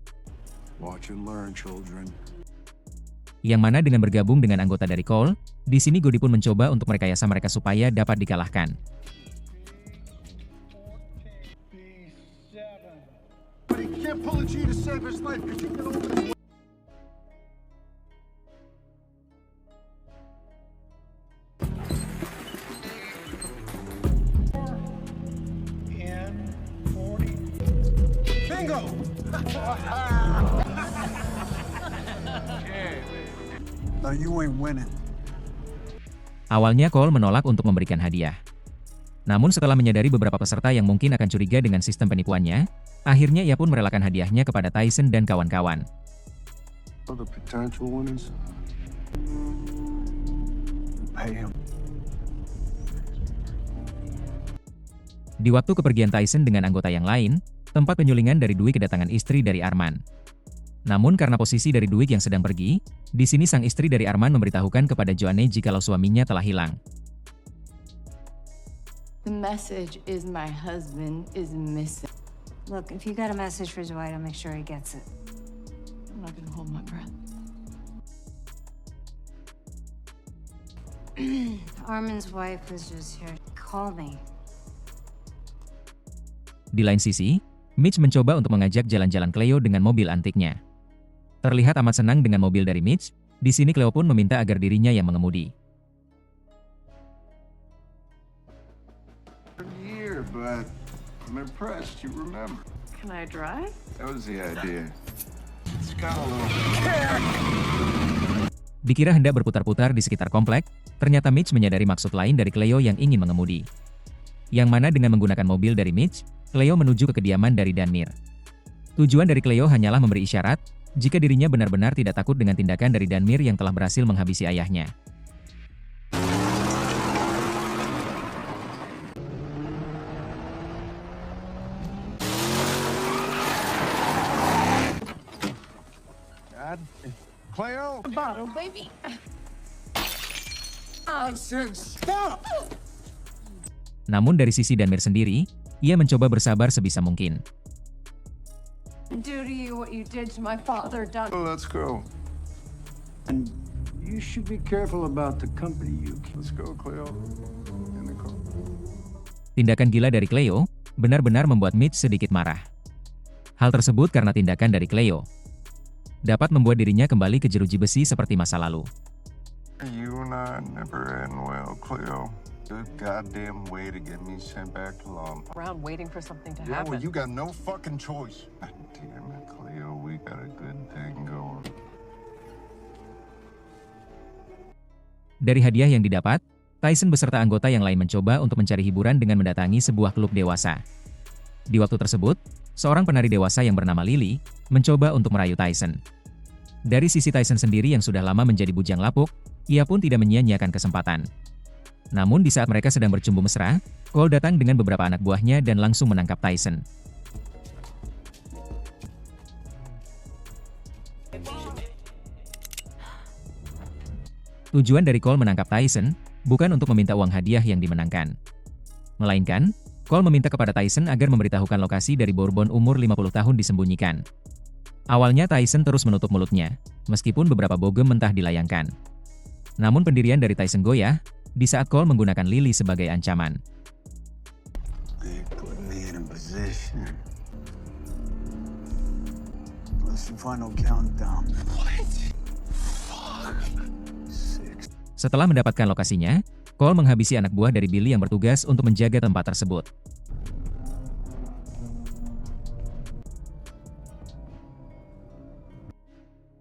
Yang mana dengan bergabung dengan anggota dari Cole, di sini Godi pun mencoba untuk merekayasa mereka supaya dapat dikalahkan. Bingo! No, you ain't winning. Awalnya Cole menolak untuk memberikan hadiah. Namun setelah menyadari beberapa peserta yang mungkin akan curiga dengan sistem penipuannya, akhirnya ia pun merelakan hadiahnya kepada Tyson dan kawan-kawan. Di waktu kepergian Tyson dengan anggota yang lain, tempat penyulingan dari Dwi kedatangan istri dari Arman. Namun karena posisi dari Dwi yang sedang pergi, di sini sang istri dari Arman memberitahukan kepada Joanne jikalau suaminya telah hilang. The message is my husband is missing. Look, if you got a message for Dwight, I'll make sure he gets it. I'm not gonna hold my breath. Armin's wife was just here. Call me. Di lain sisi, Mitch mencoba untuk mengajak jalan-jalan Cleo dengan mobil antiknya. Terlihat amat senang dengan mobil dari Mitch, di sini Cleo pun meminta agar dirinya yang mengemudi. But I'm impressed you remember. Can I drive? That was the idea. It's got a little... Dikira hendak berputar-putar di sekitar komplek, ternyata Mitch menyadari maksud lain dari Cleo yang ingin mengemudi. Yang mana dengan menggunakan mobil dari Mitch, Cleo menuju ke kediaman dari Danmir. Tujuan dari Cleo hanyalah memberi isyarat, jika dirinya benar-benar tidak takut dengan tindakan dari Danmir yang telah berhasil menghabisi ayahnya. Cleo! Bottle, baby. I said stop! Namun dari sisi Danmir sendiri, ia mencoba bersabar sebisa mungkin. Do to you what you did to my father, Doug. Oh, let's go. And you should be careful about the company you keep. Let's go, Cleo. In the car. Tindakan gila dari Cleo benar-benar membuat Mitch sedikit marah. Hal tersebut karena tindakan dari Cleo dapat membuat dirinya kembali ke jeruji besi seperti masa lalu. You and I never end well, Cleo. Good goddamn way to get me sent back to Lompoc. Around waiting for something to Yeah, happen. well, you got no fucking choice. God damn it, Cleo, we got a good thing going. Dari hadiah yang didapat, Tyson beserta anggota yang lain mencoba untuk mencari hiburan dengan mendatangi sebuah klub dewasa. Di waktu tersebut, seorang penari dewasa yang bernama Lily mencoba untuk merayu Tyson. Dari sisi Tyson sendiri yang sudah lama menjadi bujang lapuk, ia pun tidak menyia-nyiakan kesempatan. Namun di saat mereka sedang bercumbu mesra, Cole datang dengan beberapa anak buahnya dan langsung menangkap Tyson. Tujuan dari Cole menangkap Tyson bukan untuk meminta uang hadiah yang dimenangkan. Melainkan, Cole meminta kepada Tyson agar memberitahukan lokasi dari Bourbon umur 50 tahun disembunyikan. Awalnya Tyson terus menutup mulutnya, meskipun beberapa bogem mentah dilayangkan. Namun pendirian dari Tyson goyah, di saat Cole menggunakan Lily sebagai ancaman. Setelah mendapatkan lokasinya, Cole menghabisi anak buah dari Billy yang bertugas untuk menjaga tempat tersebut.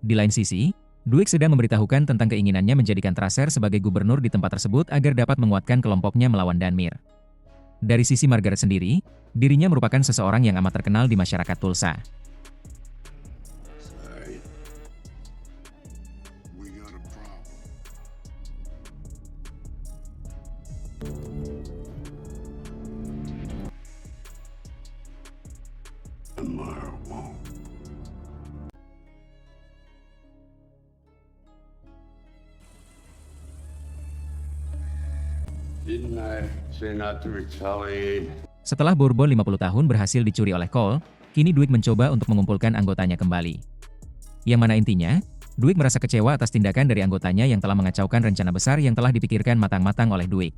Di lain sisi, Dwight sedang memberitahukan tentang keinginannya menjadikan Tracer sebagai gubernur di tempat tersebut agar dapat menguatkan kelompoknya melawan Danmir. Dari sisi Margaret sendiri, dirinya merupakan seseorang yang amat terkenal di masyarakat Tulsa. say not to retaliate. Setelah Bourbon 50 tahun berhasil dicuri oleh Cole, kini Duig mencoba untuk mengumpulkan anggotanya kembali. Yang mana intinya, Duig merasa kecewa atas tindakan dari anggotanya yang telah mengacaukan rencana besar yang telah dipikirkan matang-matang oleh Duig.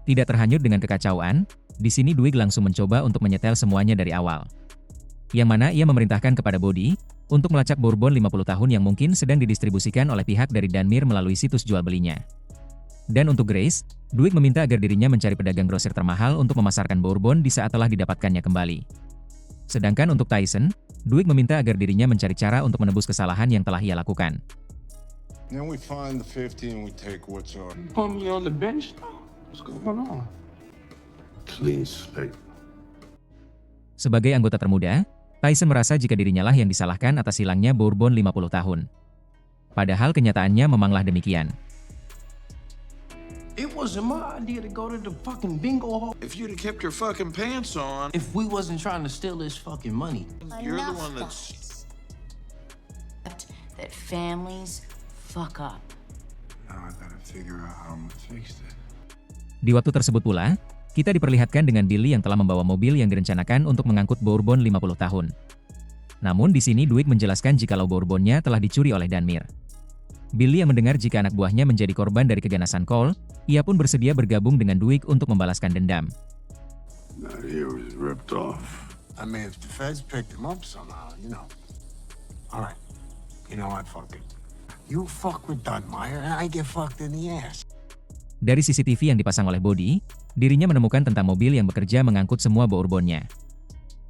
Tidak terhanyut dengan kekacauan, di sini Duig langsung mencoba untuk menyetel semuanya dari awal. Yang mana ia memerintahkan kepada Body untuk melacak Bourbon 50 tahun yang mungkin sedang didistribusikan oleh pihak dari Danmir melalui situs jual belinya. Dan untuk Grace, Duig meminta agar dirinya mencari pedagang grosir termahal untuk memasarkan Bourbon di saat telah didapatkannya kembali. Sedangkan untuk Tyson, Duig meminta agar dirinya mencari cara untuk menebus kesalahan yang telah ia lakukan. Then we find the 50 and we take what's ours. Put me on the bench now? What's going on? Clean slate. Sebagai anggota termuda, Tyson merasa jika dirinya lah yang disalahkan atas hilangnya Bourbon 50 tahun. Padahal kenyataannya memanglah demikian. It wasn't my idea to go to the fucking bingo hall. If you'd have kept your fucking pants on, If we wasn't trying to steal this fucking money. you're the one that's... That families fuck up. Now I gotta figure out how I'm gonna fix it. Di waktu tersebut pula, kita diperlihatkan dengan Billy yang telah membawa mobil yang direncanakan untuk mengangkut Bourbon 50 tahun. Namun di sini Duig menjelaskan jikalau Bourbonnya telah dicuri oleh Danmir. Billy yang mendengar jika anak buahnya menjadi korban dari keganasan Cole, ia pun bersedia bergabung dengan Duig untuk membalaskan dendam. That ear was ripped off. I mean, if the feds picked him up somehow, you know. All right. You know what? Fuck it. You fuck with Dunmeyer and I get fucked in the ass. Dari CCTV yang dipasang oleh Body, dirinya menemukan tentang mobil yang bekerja mengangkut semua Bourbonnya.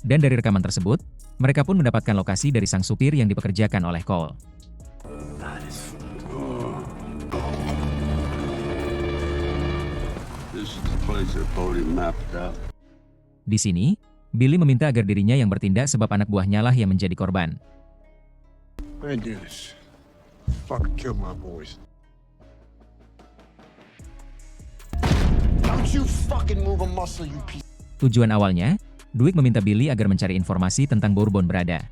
Dan dari rekaman tersebut, mereka pun mendapatkan lokasi dari sang supir yang dipekerjakan oleh Cole. This is the place that Bodie mapped out. Di sini, Billy meminta agar dirinya yang bertindak sebab anak buahnya lah yang menjadi korban. I do this. Fucking kill my boys. Don't you fucking move a muscle, you piece. Tujuan awalnya, Duig meminta Billy agar mencari informasi tentang Bourbon berada.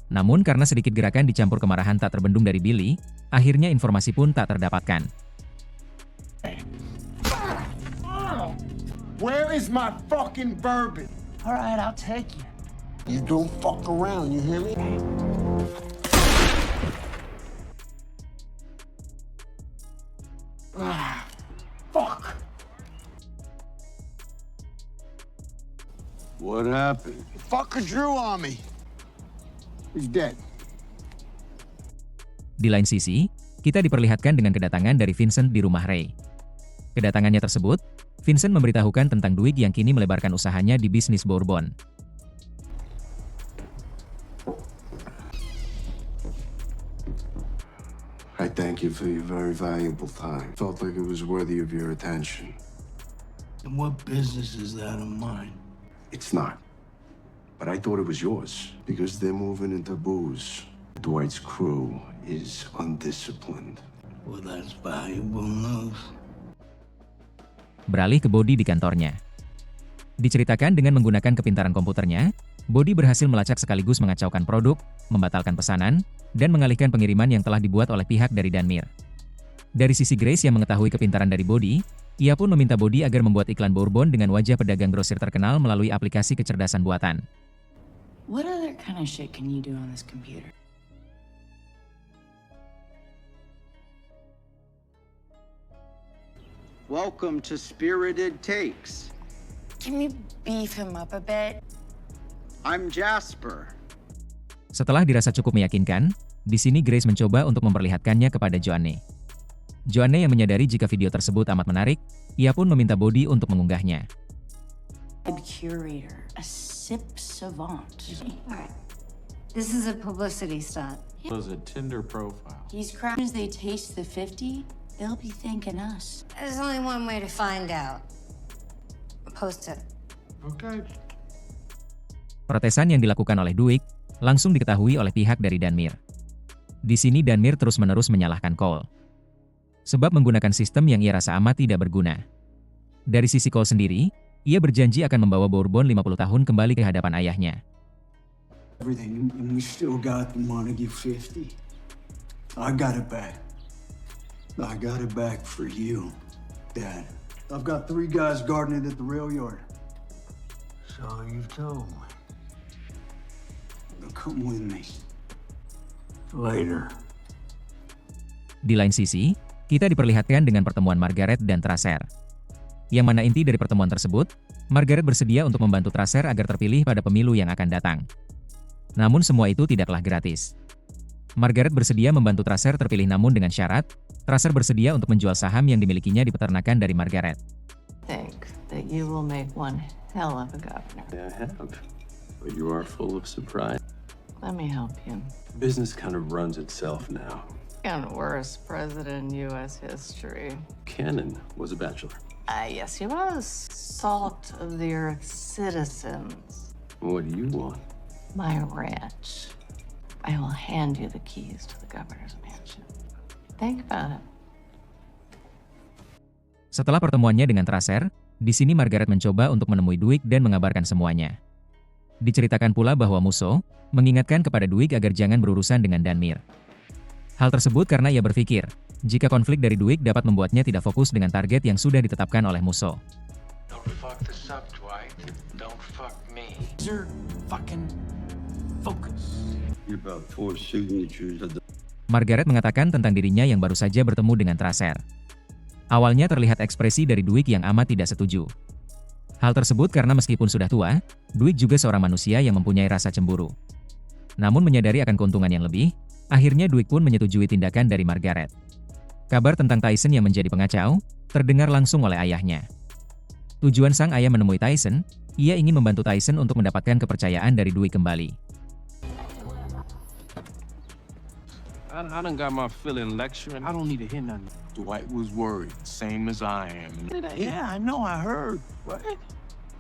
Namun karena sedikit gerakan dicampur kemarahan tak terbendung dari Billy, akhirnya informasi pun tak terdapatkan. Where is my fucking bourbon? All right, I'll take you. You don't fuck around, you hear me? Fuck. What happened? Fucker drew on me. He's dead. Di lain sisi, kita diperlihatkan dengan kedatangan dari Vincent di rumah Ray. Kedatangannya tersebut, Vincent memberitahukan tentang Duig yang kini melebarkan usahanya di bisnis Bourbon. I thank you for your very valuable time. Felt like it was worthy of your attention. And what business is that of mine? It's not. But I thought it was yours because they're moving into booze. Dwight's crew is undisciplined. Well, that's valuable news. Beralih ke Body di kantornya. Diceritakan dengan menggunakan kepintaran komputernya, Body berhasil melacak sekaligus mengacaukan produk, membatalkan pesanan, dan mengalihkan pengiriman yang telah dibuat oleh pihak dari Danmir. Dari sisi Grace yang mengetahui kepintaran dari Body, ia pun meminta Body agar membuat iklan Bourbon dengan wajah pedagang grosir terkenal melalui aplikasi kecerdasan buatan. What other kind of shit can you do on this computer? Welcome to Spirited Takes. Can we beef him up a bit? I'm Jasper. Setelah dirasa cukup meyakinkan, di sini Grace mencoba untuk memperlihatkannya kepada Joanne. Joanne yang menyadari jika video tersebut amat menarik, ia pun meminta Body untuk mengunggahnya. Curator, a sip savant. Alright. This is a publicity stunt. It was a Tinder profile. He's cracking as they taste the 50, they'll be thanking us. There's only one way to find out. Post it. Okay. Protesan yang dilakukan oleh Duig langsung diketahui oleh pihak dari Danmir. Di sini Danmir terus-menerus menyalahkan Cole. Sebab menggunakan sistem yang ia rasa amat tidak berguna. Dari sisi Cole sendiri, ia berjanji akan membawa Bourbon 50 tahun kembali ke hadapan ayahnya. Everything, and we still got the Montague 50. I got it back. I got it back for you, Dad. I've got 3 guys guarding it at the rail yard. So you've told me. Now come with me. Later. Di lain sisi, kita diperlihatkan dengan pertemuan Margaret dan Tracer. Yang mana inti dari pertemuan tersebut, Margaret bersedia untuk membantu Tracer agar terpilih pada pemilu yang akan datang. Namun semua itu tidaklah gratis. Margaret bersedia membantu Tracer terpilih namun dengan syarat, Tracer bersedia untuk menjual saham yang dimilikinya di peternakan dari Margaret. Think that you will make one hell of a governor. Yeah, I have. But you are full of surprise. Let me help you. Business kind of runs itself now. And worst president in U.S. history. Cannon was a bachelor. Yes, he was. Salt of the earth citizens. What do you want? My ranch. I will hand you the keys to the governor's mansion. Think about it. Setelah pertemuannya dengan Tracer, di sini Margaret mencoba untuk menemui Dwight dan mengabarkan semuanya. Diceritakan pula bahwa Musso mengingatkan kepada Dwight agar jangan berurusan dengan Danmir. Hal tersebut karena ia berpikir, jika konflik dari Dwight dapat membuatnya tidak fokus dengan target yang sudah ditetapkan oleh Musso. Don't fuck this up, Dwight. Don't fuck me. Your fucking focus. You're about 4 signatures of the... Margaret mengatakan tentang dirinya yang baru saja bertemu dengan Tracer. Awalnya terlihat ekspresi dari Dwight yang amat tidak setuju. Hal tersebut karena meskipun sudah tua, Dwight juga seorang manusia yang mempunyai rasa cemburu. Namun menyadari akan keuntungan yang lebih, akhirnya Dwight pun menyetujui tindakan dari Margaret. Kabar tentang Tyson yang menjadi pengacau, terdengar langsung oleh ayahnya. Tujuan sang ayah menemui Tyson, ia ingin membantu Tyson untuk mendapatkan kepercayaan dari Dwight kembali. I done got my fill in lecturing. I don't need to hear nothing. Dwight was worried, same as I am. Yeah, I know, I heard. What?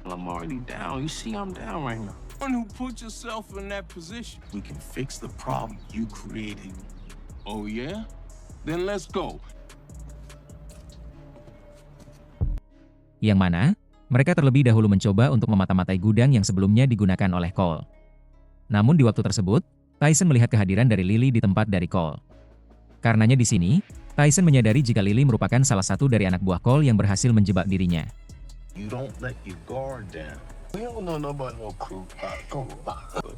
Well, I'm already down. You see I'm down right now. One who put yourself in that position. We can fix the problem you created. Oh, yeah? Then let's go. Yang mana, mereka terlebih dahulu mencoba untuk memata-matai gudang yang sebelumnya digunakan oleh Cole. Namun di waktu tersebut, Tyson melihat kehadiran dari Lily di tempat dari Cole. Karenanya di sini, Tyson menyadari jika Lily merupakan salah satu dari anak buah Cole yang berhasil menjebak dirinya. You don't let your guard down. We don't know nobody no crew.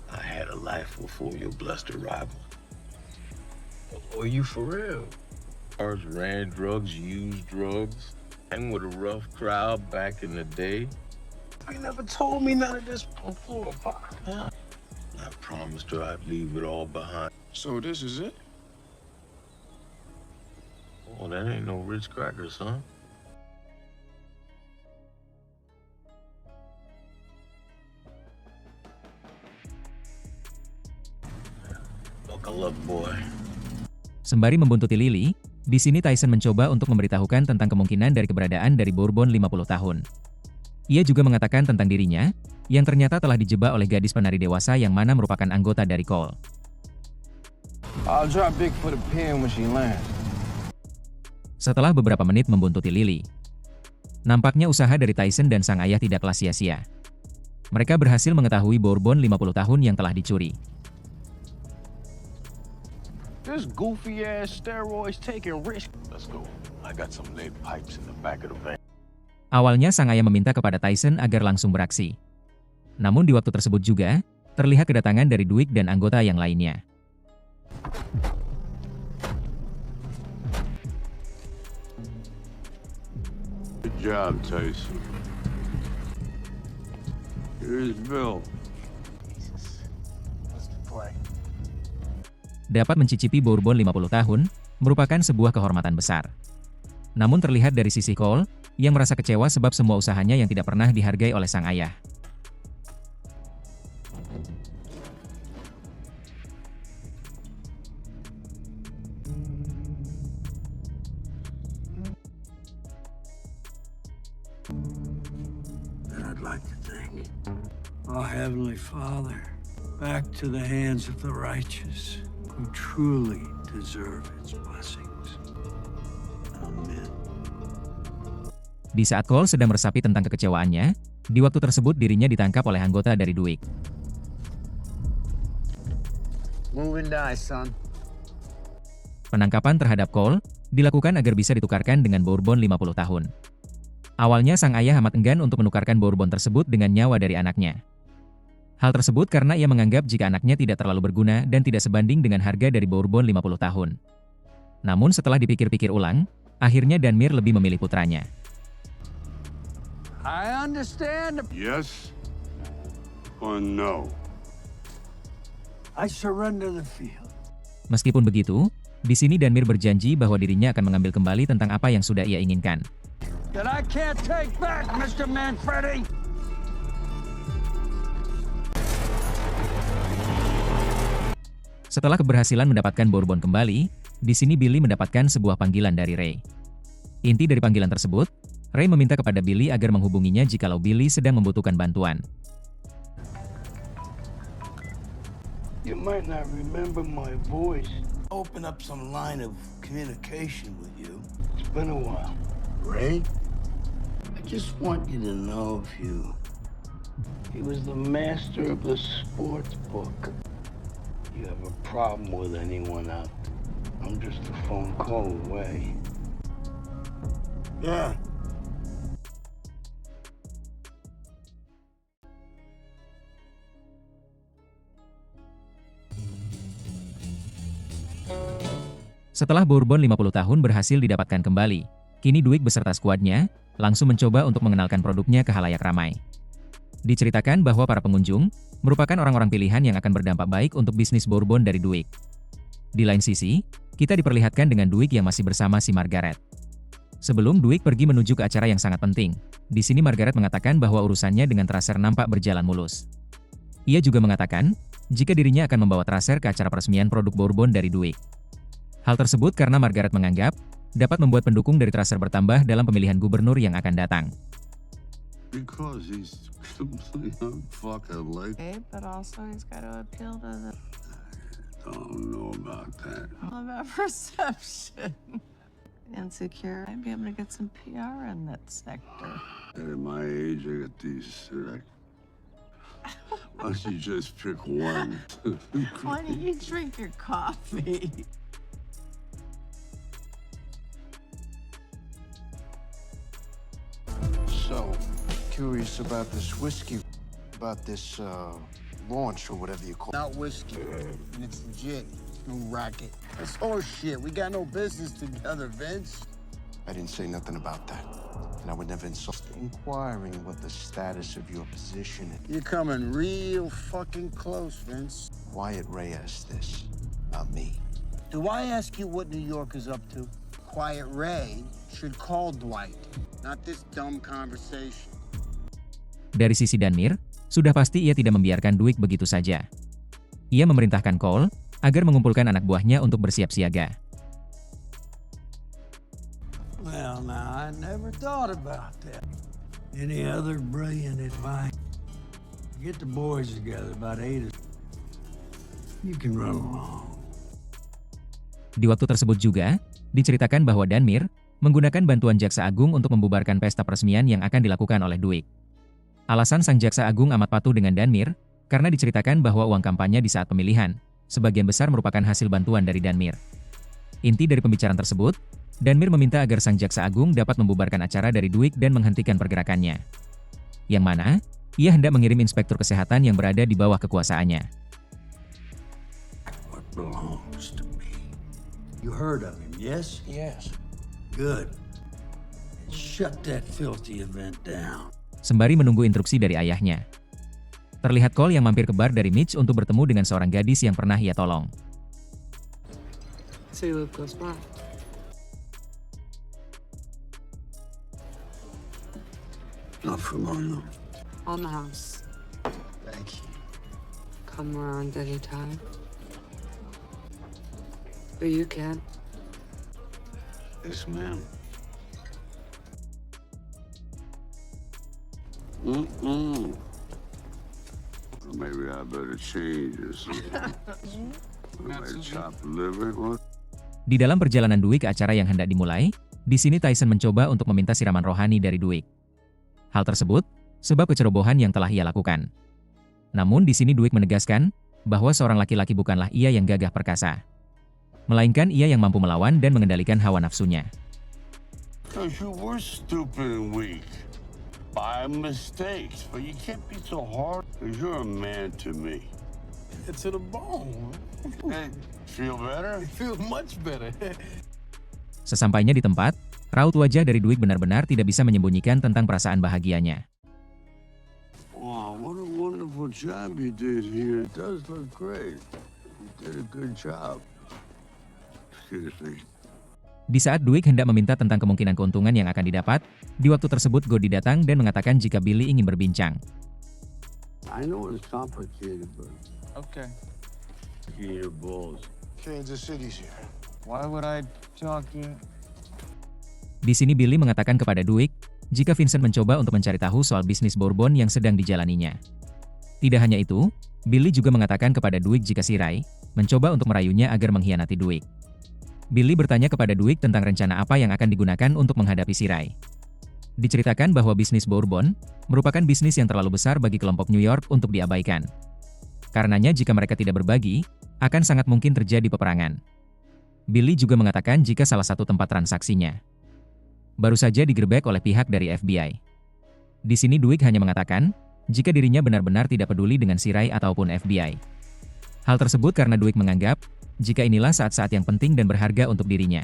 I had a life before your blessed arrival. Are you for real? Ours ran drugs, used drugs, and with a rough crowd back in the day. You never told me none of this before, Pop. I promised her I'd leave it all behind. So this is it? Oh, that ain't no Ritz crackers, huh? Look, I love boy. Sembari membuntuti Lily, di sini Tyson mencoba untuk memberitahukan tentang kemungkinan dari keberadaan dari Bourbon 50 tahun. Ia juga mengatakan tentang dirinya, yang ternyata telah dijebak oleh gadis penari dewasa yang mana merupakan anggota dari Cole. I'll drop Big for the pin when she lands. Setelah beberapa menit membuntuti Lily, nampaknya usaha dari Tyson dan sang ayah tidaklah sia-sia. Mereka berhasil mengetahui Bourbon 50 tahun yang telah dicuri. This goofy ass steroids taking risk. Let's go. I got some lead pipes in the back of the van. Awalnya sang ayah meminta kepada Tyson agar langsung beraksi. Namun di waktu tersebut juga, terlihat kedatangan dari Dwight dan anggota yang lainnya. Good job, Tyson. Here's Bill. What's the play? Dapat mencicipi Bourbon 50 tahun, merupakan sebuah kehormatan besar. Namun terlihat dari sisi Cole, yang merasa kecewa sebab semua usahanya yang tidak pernah dihargai oleh sang ayah. I'd like to think, our Heavenly Father, back to the hands of the righteous, who truly deserve its blessings. Amen. Di saat Cole sedang meresapi tentang kekecewaannya, di waktu tersebut dirinya ditangkap oleh anggota dari Dwight. Move and die, son. Penangkapan terhadap Cole dilakukan agar bisa ditukarkan dengan Bourbon 50 tahun. Awalnya sang ayah amat enggan untuk menukarkan bourbon tersebut dengan nyawa dari anaknya. Hal tersebut karena ia menganggap jika anaknya tidak terlalu berguna dan tidak sebanding dengan harga dari bourbon 50 tahun. Namun setelah dipikir-pikir ulang, akhirnya Danmir lebih memilih putranya. I understand. Yes or no? I surrender the field. Meskipun begitu, di sini Danmir berjanji bahwa dirinya akan mengambil kembali tentang apa yang sudah ia inginkan. That I can't take back, Mr. Manfredi. Setelah keberhasilan mendapatkan bourbon kembali, di sini Billy mendapatkan sebuah panggilan dari Ray. Inti dari panggilan tersebut, Ray meminta kepada Billy agar menghubunginya jikalau Billy sedang membutuhkan bantuan. You might not remember my voice. Open up some line of communication with you. It's been a while. Ray? I just want you to know of you. He was the master of the sports book. You have a problem with anyone out there, I'm just a phone call away. Yeah. Setelah bourbon 50 tahun berhasil didapatkan kembali, kini Duik beserta skuadnya langsung mencoba untuk mengenalkan produknya ke halayak ramai. Diceritakan bahwa para pengunjung merupakan orang-orang pilihan yang akan berdampak baik untuk bisnis bourbon dari Duik. Di lain sisi, kita diperlihatkan dengan Duik yang masih bersama si Margaret. Sebelum Duik pergi menuju ke acara yang sangat penting, di sini Margaret mengatakan bahwa urusannya dengan Tracer nampak berjalan mulus. Ia juga mengatakan, jika dirinya akan membawa Tracer ke acara peresmian produk bourbon dari Duik. Hal tersebut karena Margaret menganggap, dapat membuat pendukung dari Tracer bertambah dalam pemilihan gubernur yang akan datang. Because he's completely fucking like. Okay, but also he's got to appeal to the... Don't know about that. All about perception. Insecure. I'd be able to get some PR in that sector. At my age, I got these. Why don't you just pick one? Why don't you drink your coffee? So, curious about this whiskey, about this launch or whatever you call it. Not whiskey, and it's legit. No racket. That's horse shit. We got no business together, Vince. I didn't say nothing about that. And I would never insult. Inquiring what the status of your position is. You're coming real fucking close, Vince. Wyatt Ray asked this, not me. Do I ask you what New York is up to? Quiet Ray should call Dwight, not this dumb conversation. Dari sisi Danmir, sudah pasti ia tidak membiarkan Duik begitu saja. Ia memerintahkan Cole agar mengumpulkan anak buahnya untuk bersiap siaga. Well, now, I never thought about that. Any other brilliant advice? Get the boys together, about 8 of them. You can run along. Di waktu tersebut juga, diceritakan bahwa Danmir menggunakan bantuan Jaksa Agung untuk membubarkan pesta peresmian yang akan dilakukan oleh Duik. Alasan sang Jaksa Agung amat patuh dengan Danmir, karena diceritakan bahwa uang kampanye di saat pemilihan, sebagian besar merupakan hasil bantuan dari Danmir. Inti dari pembicaraan tersebut, Danmir meminta agar sang Jaksa Agung dapat membubarkan acara dari Duik dan menghentikan pergerakannya. Yang mana, ia hendak mengirim inspektur kesehatan yang berada di bawah kekuasaannya. What belongs to me? You heard of him, yes? Yes. Good. Shut that filthy event down. Sembari menunggu instruksi dari ayahnya. Terlihat Cole yang mampir ke bar dari Mitch untuk bertemu dengan seorang gadis yang pernah ia tolong. So you live close by? Not for long, no. On the house. Thank you. Come around anytime. But you can. Yes, ma'am. Maybe I better change or something. Maybe chop liver. What? Di dalam perjalanan Duik ke acara yang hendak dimulai, di sini Tyson mencoba untuk meminta siraman rohani dari Duik. Hal tersebut sebab kecerobohan yang telah ia lakukan. Namun di sini Duik menegaskan bahwa seorang laki-laki bukanlah ia yang gagah perkasa, melainkan ia yang mampu melawan dan mengendalikan hawa nafsunya. Because you were stupid and weak. By mistakes. But you can't be so hard. Because you're a man to me. To the bone. Hey, feel better? Feel much better. Sesampainya di tempat, raut wajah dari Dwight benar-benar tidak bisa menyembunyikan tentang perasaan bahagianya. Wow, what a wonderful job you did here. It does look great. You did a good job. Excuse me. Di saat Dwight hendak meminta tentang kemungkinan keuntungan yang akan didapat, di waktu tersebut Goldie datang dan mengatakan jika Billy ingin berbincang. I know it's complicated, but Okay. your balls. Kansas City's here. Why would I talk to you? Di sini Billy mengatakan kepada Dwight, jika Vincent mencoba untuk mencari tahu soal bisnis bourbon yang sedang dijalaninya. Tidak hanya itu, Billy juga mengatakan kepada Dwight jika si Ray mencoba untuk merayunya agar mengkhianati Dwight. Billy bertanya kepada Dwight tentang rencana apa yang akan digunakan untuk menghadapi si Ray. Diceritakan bahwa bisnis bourbon merupakan bisnis yang terlalu besar bagi kelompok New York untuk diabaikan. Karenanya jika mereka tidak berbagi, akan sangat mungkin terjadi peperangan. Billy juga mengatakan jika salah satu tempat transaksinya baru saja digerebek oleh pihak dari FBI. Di sini Dwight hanya mengatakan jika dirinya benar-benar tidak peduli dengan si Ray ataupun FBI. Hal tersebut karena Dwight menganggap jika inilah saat-saat yang penting dan berharga untuk dirinya.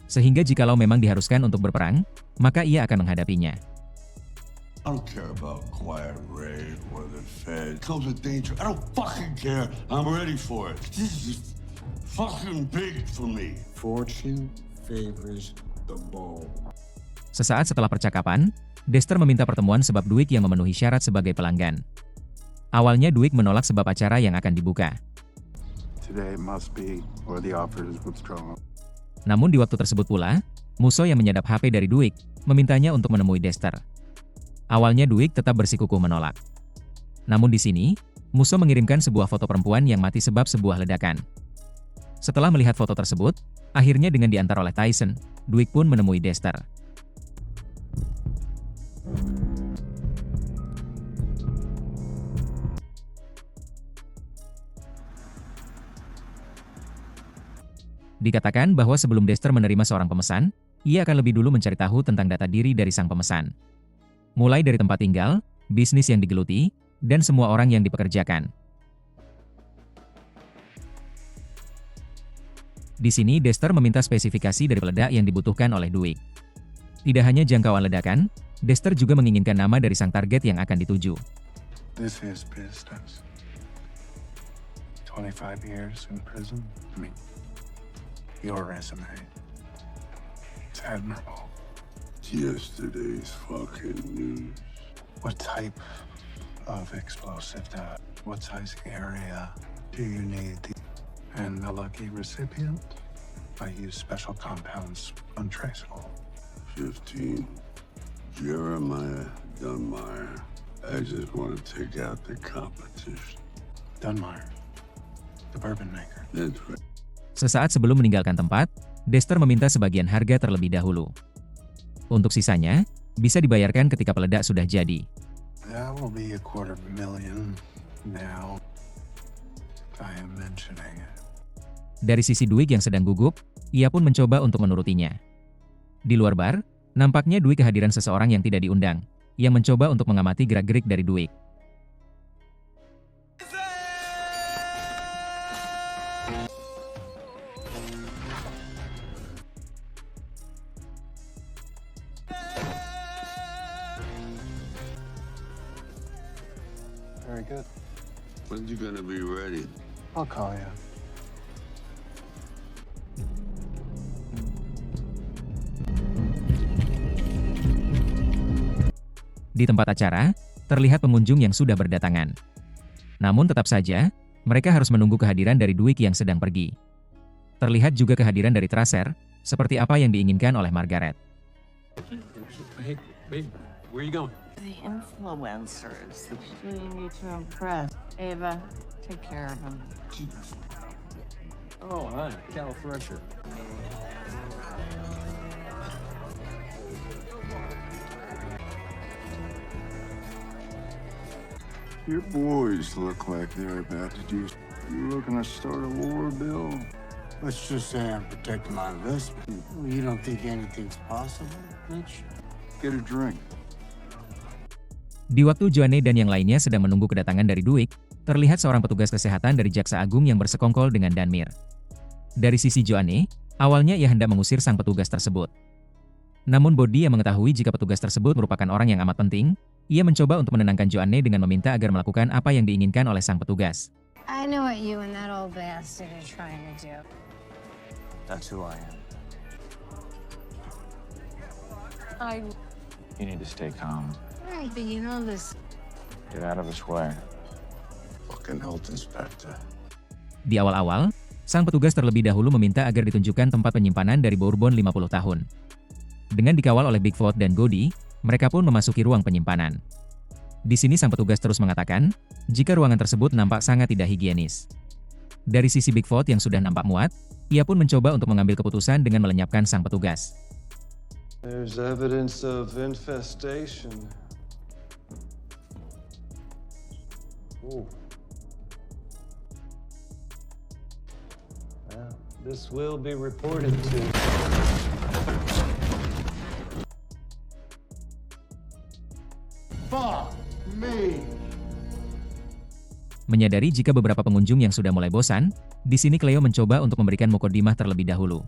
Sehingga jikalau memang diharuskan untuk berperang, maka ia akan menghadapinya. I don't care about Quiet Ray or the Fed. It comes with danger. I don't fucking care. I'm ready for it. This is fucking big for me. Fortune favors the bold. Sesaat setelah percakapan, Dexter meminta pertemuan sebab Dwight yang memenuhi syarat sebagai pelanggan. Awalnya Dwight menolak sebab acara yang akan dibuka. Today must be or the offer is withdrawn. Namun di waktu tersebut pula, Musso yang menyadap HP dari Dwight memintanya untuk menemui Dexter. Awalnya Dwight tetap bersikukuh menolak. Namun di sini, Musso mengirimkan sebuah foto perempuan yang mati sebab sebuah ledakan. Setelah melihat foto tersebut, akhirnya dengan diantar oleh Tyson, Dwight pun menemui Dexter. Dikatakan bahwa sebelum Dexter menerima seorang pemesan, ia akan lebih dulu mencari tahu tentang data diri dari sang pemesan. Mulai dari tempat tinggal, bisnis yang digeluti, dan semua orang yang dipekerjakan. Di sini Dexter meminta spesifikasi dari peledak yang dibutuhkan oleh Dwight. Tidak hanya jangkauan ledakan, Dexter juga menginginkan nama dari sang target yang akan dituju. This is business. 25 years in prison. I mean, your resume. It's admirable. Yesterday's fucking news. What type of explosive? What size area do you need? And the lucky recipient? I use special compounds, untraceable. 15. Jeremiah Dunmire. I just want to take out the competition. Dunmire, the bourbon maker. That's right. Sesaat sebelum meninggalkan tempat, Dexter meminta sebagian harga terlebih dahulu. Untuk sisanya, bisa dibayarkan ketika peledak sudah jadi. That will be $250,000 now. I am mentioning it. Dari sisi Dwight yang sedang gugup, ia pun mencoba untuk menurutinya. Di luar bar, nampaknya Dwight kehadiran seseorang yang tidak diundang, yang mencoba untuk mengamati gerak-gerik dari Dwight. Very good. When you gonna be ready? I'll call you. Di tempat acara, terlihat pengunjung yang sudah berdatangan. Namun tetap saja, mereka harus menunggu kehadiran dari Dwight yang sedang pergi. Terlihat juga kehadiran dari Tracer, seperti apa yang diinginkan oleh Margaret. Hey, babe, where are you going? The influencers that you need to impress. Ava, take care of them. Oh, hi, Cal Fresher. Your boys look like they're about to do. You looking to start a war, Bill? Let's just say I'm protecting my investment. You don't think anything's possible, Mitch? Get a drink. Di waktu Joanne dan yang lainnya sedang menunggu kedatangan dari Duik, terlihat seorang petugas kesehatan dari Jaksa Agung yang bersekongkol dengan Danmir. Dari sisi Joanne, awalnya ia hendak mengusir sang petugas tersebut. Namun Bodhi yang mengetahui jika petugas tersebut merupakan orang yang amat penting, ia mencoba untuk menenangkan Joanne dengan meminta agar melakukan apa yang diinginkan oleh sang petugas. I know what you and that old bastard are trying to do. That's who I am. You need to stay calm. Right, but you know this. Get out of his way. Fucking health inspector. Di awal-awal, sang petugas terlebih dahulu meminta agar ditunjukkan tempat penyimpanan dari bourbon 50 tahun. Dengan dikawal oleh Bigfoot dan Goody, mereka pun memasuki ruang penyimpanan. Di sini sang petugas terus mengatakan, jika ruangan tersebut nampak sangat tidak higienis. Dari sisi Bigfoot yang sudah nampak muat, ia pun mencoba untuk mengambil keputusan dengan melenyapkan sang petugas. There's evidence of infestation. Ooh. Well, this will be reported to. Fuck me. Menyadari jika beberapa pengunjung yang sudah mulai bosan, di sini Cleo mencoba untuk memberikan mukodimah terlebih dahulu.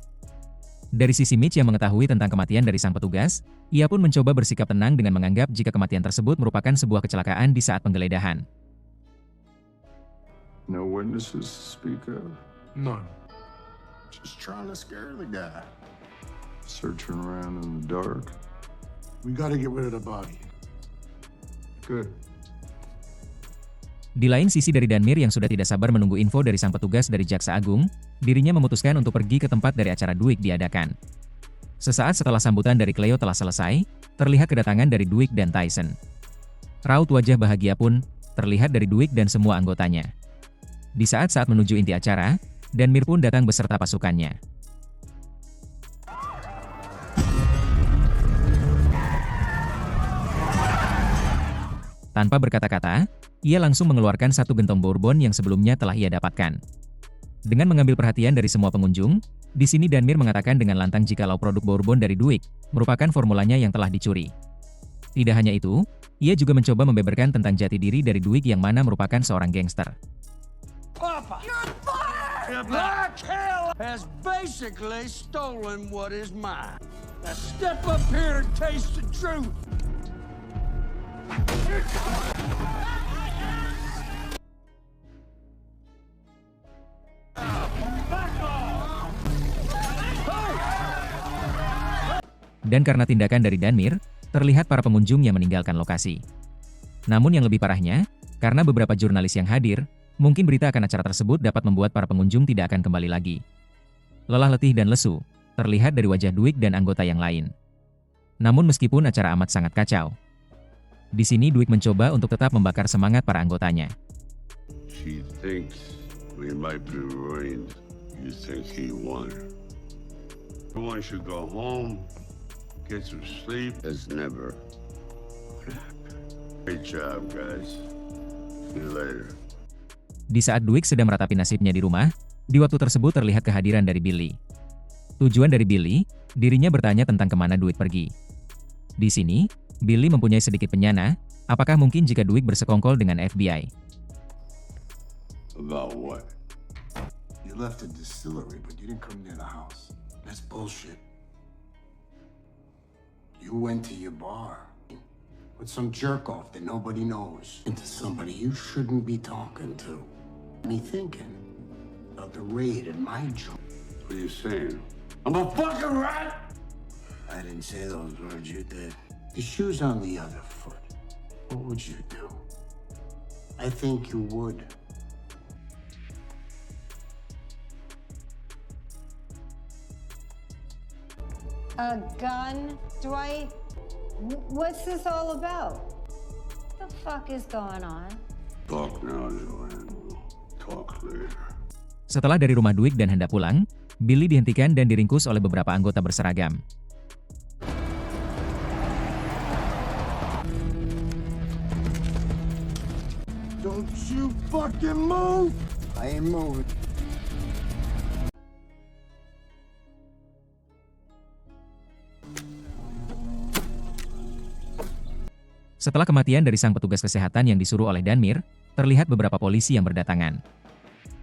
Dari sisi Mitch yang mengetahui tentang kematian dari sang petugas, ia pun mencoba bersikap tenang dengan menganggap jika kematian tersebut merupakan sebuah kecelakaan di saat penggeledahan. No witnesses to speak of? None. Just trying to scare the guy. Searching around in the dark? We gotta get rid of the body. Good. Di lain sisi dari Danmir yang sudah tidak sabar menunggu info dari sang petugas dari Jaksa Agung, dirinya memutuskan untuk pergi ke tempat dari acara Duik diadakan. Sesaat setelah sambutan dari Cleo telah selesai, terlihat kedatangan dari Duik dan Tyson. Raut wajah bahagia pun terlihat dari Duik dan semua anggotanya. Di saat-saat menuju inti acara, Danmir pun datang beserta pasukannya. Tanpa berkata-kata, ia langsung mengeluarkan satu gentong bourbon yang sebelumnya telah ia dapatkan. Dengan mengambil perhatian dari semua pengunjung, di sini Danmir mengatakan dengan lantang jikalau produk bourbon dari Duik merupakan formulanya yang telah dicuri. Tidak hanya itu, ia juga mencoba membeberkan tentang jati diri dari Duik yang mana merupakan seorang gangster. Papa! You're fired! Black Hell has basically stolen what is mine. Now step up here and taste the truth. Dan karena tindakan dari Danmir, terlihat para pengunjung yang meninggalkan lokasi. Namun yang lebih parahnya, karena beberapa jurnalis yang hadir, mungkin berita akan acara tersebut dapat membuat para pengunjung tidak akan kembali lagi. Lelah letih dan lesu, terlihat dari wajah Duik dan anggota yang lain. Namun meskipun acara amat sangat kacau, di sini Duik mencoba untuk tetap membakar semangat para anggotanya. She thinks we might be ruined. You think he won. Everyone should go home, get some sleep as never. Great job, guys. See you later. Di saat Duik sedang meratapi nasibnya di rumah, di waktu tersebut terlihat kehadiran dari Billy. Tujuan dari Billy, dirinya bertanya tentang kemana Duik pergi. Di sini, Billy mempunyai sedikit penyana, apakah mungkin jika Duik bersekongkol dengan FBI? About what? You left the distillery, but you didn't come near the house. That's bullshit. You went to your bar with some jerk-off that nobody knows, into somebody you shouldn't be talking to. Me thinking about the raid at my joint. What are you saying? I'm a fucking rat! I didn't say those words, you did. The shoe's on the other foot. What would you do? I think you would. A gun, Dwight? What's this all about? What the fuck is going on? Talk now, Joanne. Talk later. Setelah dari rumah Duik dan hendak pulang, Billy dihentikan dan diringkus oleh beberapa anggota berseragam. Don't you fucking move! I ain't moving. Setelah kematian dari sang petugas kesehatan yang disuruh oleh Danmir, terlihat beberapa polisi yang berdatangan.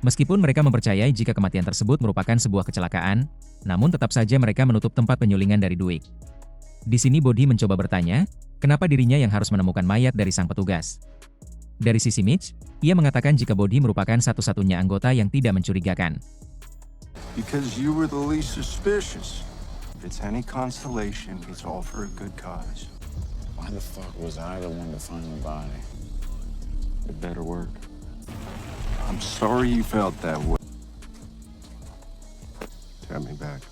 Meskipun mereka mempercayai jika kematian tersebut merupakan sebuah kecelakaan, namun tetap saja mereka menutup tempat penyulingan dari Duik. Di sini Bodhi mencoba bertanya, kenapa dirinya yang harus menemukan mayat dari sang petugas. Dari sisi Mitch, ia mengatakan jika Bodhi merupakan satu-satunya anggota yang tidak mencurigakan. Because you were the least suspicious. If it's any consolation, it's all for a good cause. Why the fuck was I the one to find the body? It better work. I'm sorry you felt that way. Tell me back.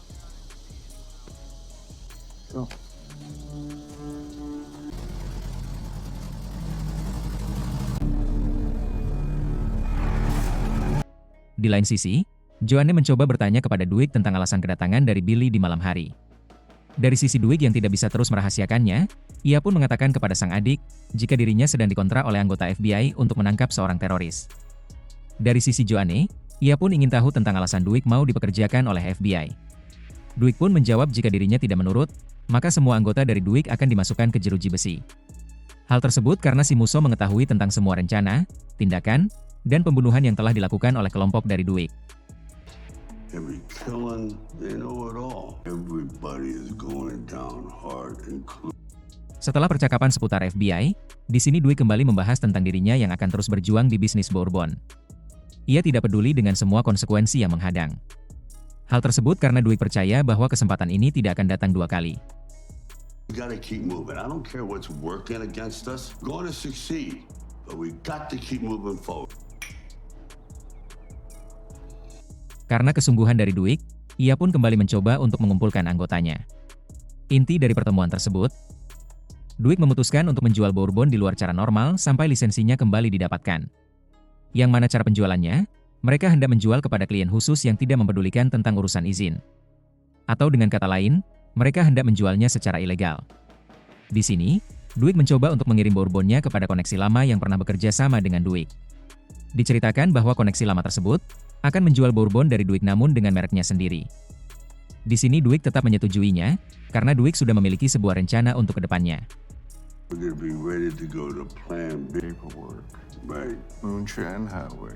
Go. Di lain sisi, Joanne mencoba bertanya kepada Duik tentang alasan kedatangan dari Billy di malam hari. Dari sisi Duik yang tidak bisa terus merahasiakannya, ia pun mengatakan kepada sang adik, jika dirinya sedang dikontrak oleh anggota FBI untuk menangkap seorang teroris. Dari sisi Joanne, ia pun ingin tahu tentang alasan Duik mau dipekerjakan oleh FBI. Duik pun menjawab jika dirinya tidak menurut, maka semua anggota dari Duik akan dimasukkan ke jeruji besi. Hal tersebut karena si Musso mengetahui tentang semua rencana, tindakan, dan pembunuhan yang telah dilakukan oleh kelompok dari Duik. Every killing, they know it all. Everybody is going down hard and clean. Setelah percakapan seputar FBI, di sini Duik kembali membahas tentang dirinya yang akan terus berjuang di bisnis bourbon. Ia tidak peduli dengan semua konsekuensi yang menghadang. Hal tersebut karena Duik percaya bahwa kesempatan ini tidak akan datang dua kali. We gotta keep moving. I don't care what's working against us. We're going to succeed, but we got to keep moving forward. Karena kesungguhan dari Duik, ia pun kembali mencoba untuk mengumpulkan anggotanya. Inti dari pertemuan tersebut, Duik memutuskan untuk menjual bourbon di luar cara normal sampai lisensinya kembali didapatkan. Yang mana cara penjualannya? Mereka hendak menjual kepada klien khusus yang tidak mempedulikan tentang urusan izin. Atau dengan kata lain, mereka hendak menjualnya secara ilegal. Di sini, Duik mencoba untuk mengirim bourbonnya kepada koneksi lama yang pernah bekerja sama dengan Duik. Diceritakan bahwa koneksi lama tersebut akan menjual bourbon dari Duik namun dengan mereknya sendiri. Di sini Duik tetap menyetujuinya, karena Duik sudah memiliki sebuah rencana untuk kedepannya. We're gonna be ready to go to plan B paperwork, right? Moonshine Highway.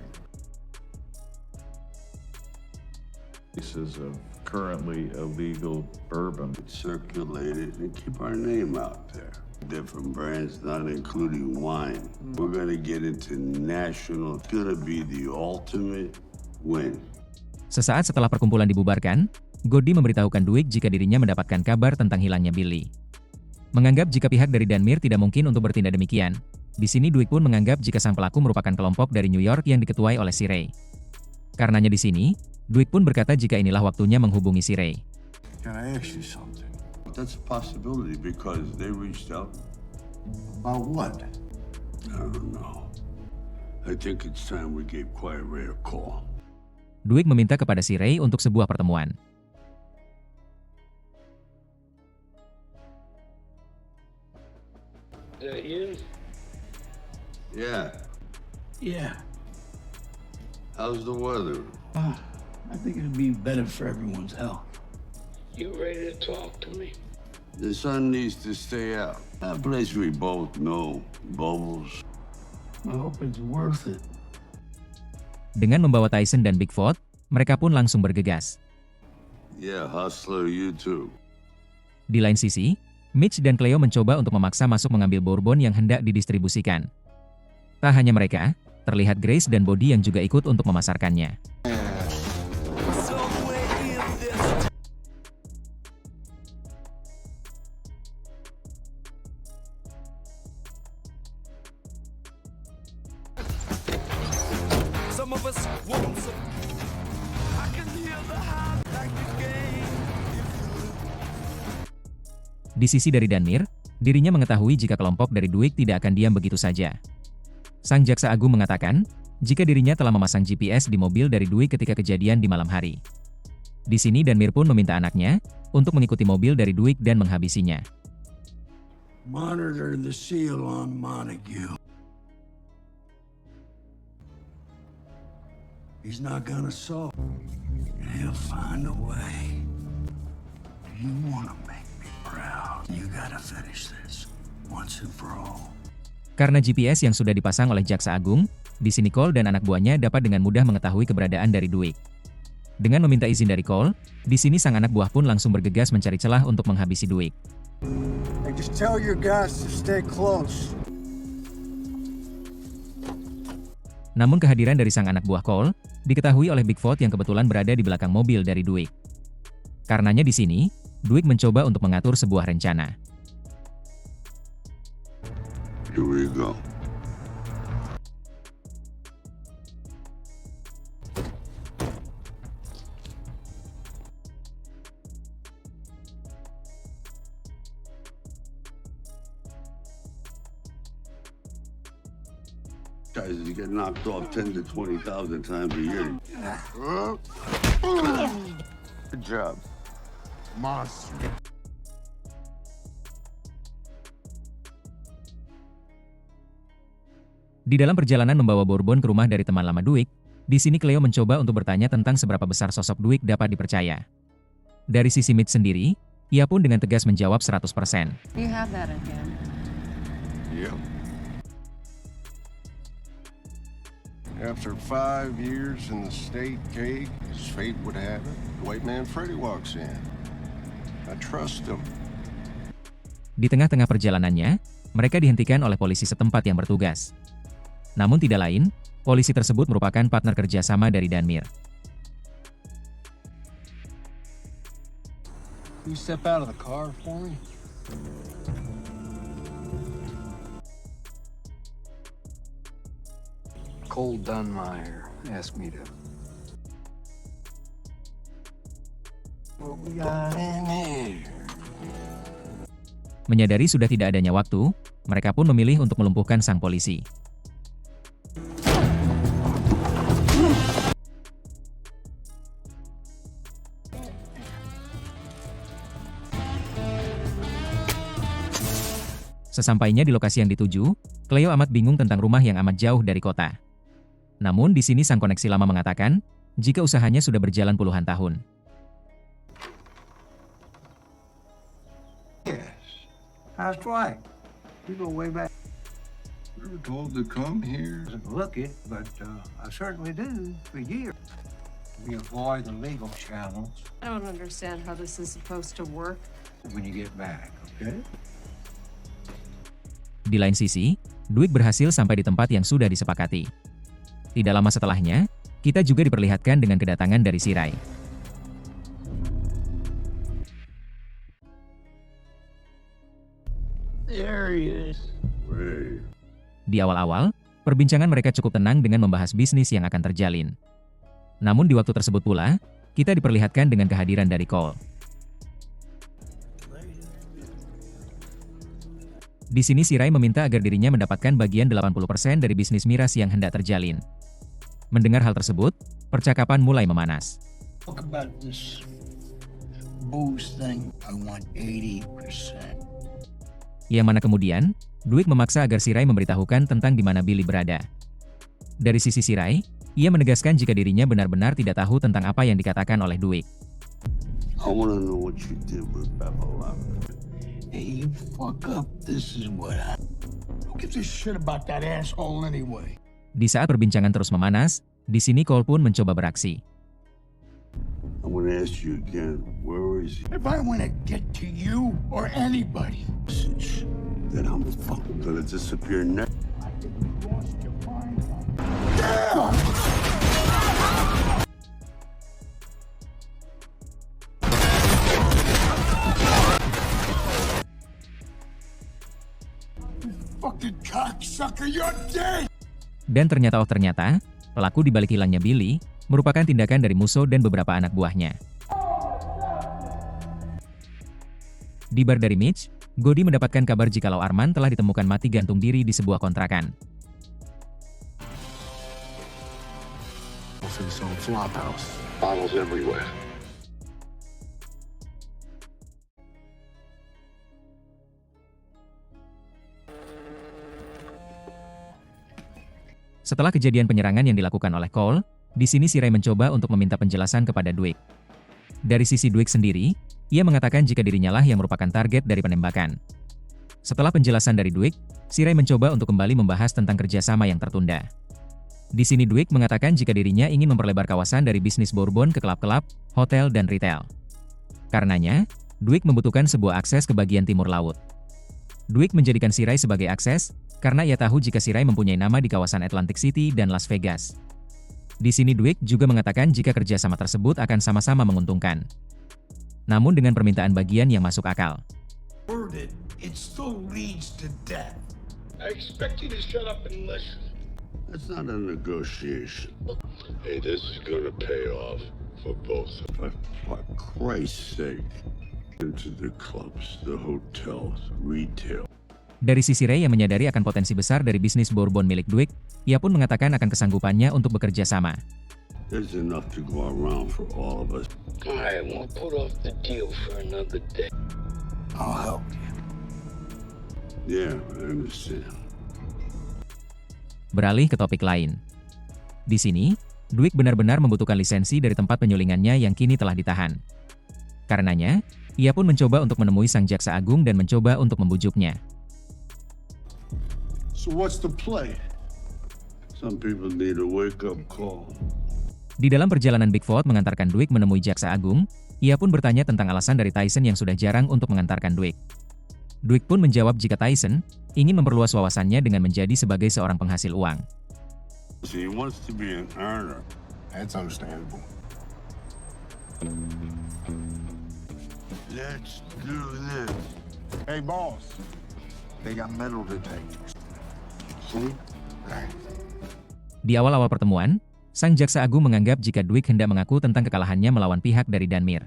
Pieces of currently illegal bourbon. Circulate it and keep our name out there. Different brands, not including wine. We're gonna get into national. It's gonna be the ultimate win. Sesaat setelah perkumpulan dibubarkan, Gordy memberitahukan Duik jika dirinya mendapatkan kabar tentang hilangnya Billy. Menganggap jika pihak dari Danmir tidak mungkin untuk bertindak demikian, di sini Duik pun menganggap jika sang pelaku merupakan kelompok dari New York yang diketuai oleh si Ray. Karenanya di sini, Duik pun berkata jika inilah waktunya menghubungi si Ray. Can I ask you something? That's a possibility because they reached out. About what? I don't know. I think it's time we gave Quiet Ray a call. Duik meminta kepada si Ray untuk sebuah pertemuan. Is that you? Yeah. Yeah. How's the weather? I think it'd be better for everyone's health. You ready to talk to me? The sun needs to stay out. That place we both know, Bubbles. I hope it's worth it. Dengan membawa Tyson dan Bigfoot, mereka pun langsung bergegas. Yeah, hustler, you too. Di lain sisi, Mitch dan Cleo mencoba untuk memaksa masuk mengambil bourbon yang hendak didistribusikan. Tak hanya mereka, terlihat Grace dan Bodhi yang juga ikut untuk memasarkannya. Di sisi dari Danmir, dirinya mengetahui jika kelompok dari Duik tidak akan diam begitu saja. Sang Jaksa Agung mengatakan, jika dirinya telah memasang GPS di mobil dari Duik ketika kejadian di malam hari. Di sini Danmir pun meminta anaknya untuk mengikuti mobil dari Duik dan menghabisinya. Monitor the seal on Montague. He's not gonna solve. He'll find a way. You wanna make me proud. You gotta finish this once and for all. Karena GPS yang sudah dipasang oleh Jaksa Agung, di sini Cole dan anak buahnya dapat dengan mudah mengetahui keberadaan dari Dwight. Dengan meminta izin dari Cole, di sini sang anak buah pun langsung bergegas mencari celah untuk menghabisi Dwight. Hey, just tell your guys to stay close. Namun kehadiran dari sang anak buah Cole diketahui oleh Bigfoot yang kebetulan berada di belakang mobil dari Dwight. Karenanya di sini, Dwight mencoba untuk mengatur sebuah rencana. Here we go. Guys, you get knocked off 10 to 20,000 times a year. Good job. Monster. Di dalam perjalanan membawa Bourbon ke rumah dari teman lama Dwight, di sini Cleo mencoba untuk bertanya tentang seberapa besar sosok Dwight dapat dipercaya. Dari sisi Mitch sendiri, ia pun dengan tegas menjawab 100%. You have that again. Yep. After 5 years in the state cage, as fate would have it, the white man Freddy walks in. I trust him. Di tengah-tengah perjalanannya, mereka dihentikan oleh polisi setempat yang bertugas. Namun tidak lain, polisi tersebut merupakan partner kerjasama dari Danmir. Can you step out of the car for me? Cole Dunmeyer asked me to. What we got in here? Menyadari sudah tidak adanya waktu, mereka pun memilih untuk melumpuhkan sang polisi. Sesampainya di lokasi yang dituju, Cleo amat bingung tentang rumah yang amat jauh dari kota. Namun di sini sang koneksi lama mengatakan, jika usahanya sudah berjalan puluhan tahun. Yes. How's Dwight? You go way back. We were told to come here. Doesn't look it, but I certainly do for years. We avoid the legal channels I don't understand how this is supposed to work. when you get back, okay? Di lain sisi, Dwight berhasil sampai di tempat yang sudah disepakati. Tidak lama setelahnya, kita juga diperlihatkan dengan kedatangan dari si Ray. There he is. Ray. Di awal-awal, perbincangan mereka cukup tenang dengan membahas bisnis yang akan terjalin. Namun di waktu tersebut pula, kita diperlihatkan dengan kehadiran dari Cole. Di sini si Ray meminta agar dirinya mendapatkan bagian 80% dari bisnis miras yang hendak terjalin. Mendengar hal tersebut, percakapan mulai memanas. Talk about this booze thing. I want 80%. Yang mana kemudian, Dwight memaksa agar si Ray memberitahukan tentang di mana Billy berada. Dari sisi si Ray, ia menegaskan jika dirinya benar-benar tidak tahu tentang apa yang dikatakan oleh Dwight. I want to know what you did with Babylon. Hey, you fuck up, this is what I... Who gives a shit about that asshole anyway? Di saat perbincangan terus memanas, di sini Cole pun mencoba beraksi. I'm going to ask you again, where is he? If I want to get to you or anybody, Then I'm fucking going to disappear next. fucking cocksucker, you're dead! Dan ternyata pelaku di balik hilangnya Billy, merupakan tindakan dari Musso dan beberapa anak buahnya. Di bar dari Mitch, Goody mendapatkan kabar jikalau Arman telah ditemukan mati gantung diri di sebuah kontrakan. Bottles everywhere. Setelah kejadian penyerangan yang dilakukan oleh Cole, di sini si Ray mencoba untuk meminta penjelasan kepada Dwight. Dari sisi Dwight sendiri, ia mengatakan jika dirinya lah yang merupakan target dari penembakan. Setelah penjelasan dari Dwight, si Ray mencoba untuk kembali membahas tentang kerjasama yang tertunda. Di sini Dwight mengatakan jika dirinya ingin memperlebar kawasan dari bisnis bourbon ke klub-klub, hotel, dan retail. Karenanya, Dwight membutuhkan sebuah akses ke bagian timur laut. Dwight menjadikan si Ray sebagai akses, karena ia tahu jika si Ray mempunyai nama di kawasan Atlantic City dan Las Vegas. Di sini Dwight juga mengatakan jika kerjasama tersebut akan sama-sama menguntungkan. Namun dengan permintaan bagian yang masuk akal. It still leads to death. I expect you to shut up and listen. That's not a negotiation. Hey, this is gonna pay off for both. For Christ's sake. Into the clubs, the hotels, retail. Dari sisi Ray yang menyadari akan potensi besar dari bisnis bourbon milik Dwight, ia pun mengatakan akan kesanggupannya untuk bekerja sama. There's enough to go around for all of us. I won't put off the deal for another day. I'll help you. Yeah, I understand. Beralih ke topik lain. Di sini, Dwight benar-benar membutuhkan lisensi dari tempat penyulingannya yang kini telah ditahan. Karenanya, ia pun mencoba untuk menemui sang jaksa agung dan mencoba untuk membujuknya. So what's the play? Some people need a wake-up call. Di dalam perjalanan Bigfoot mengantarkan Dwight menemui jaksa agung, ia pun bertanya tentang alasan dari Tyson yang sudah jarang untuk mengantarkan Dwight. Dwight pun menjawab jika Tyson ingin memperluas wawasannya dengan menjadi sebagai seorang penghasil uang. So he wants to be an earner. That's understandable. Let's do this. Hey, boss. They got metal detectors. See? Right. Di awal-awal pertemuan, sang jaksa agung menganggap jika Dwight hendak mengaku tentang kekalahannya melawan pihak dari Danmir.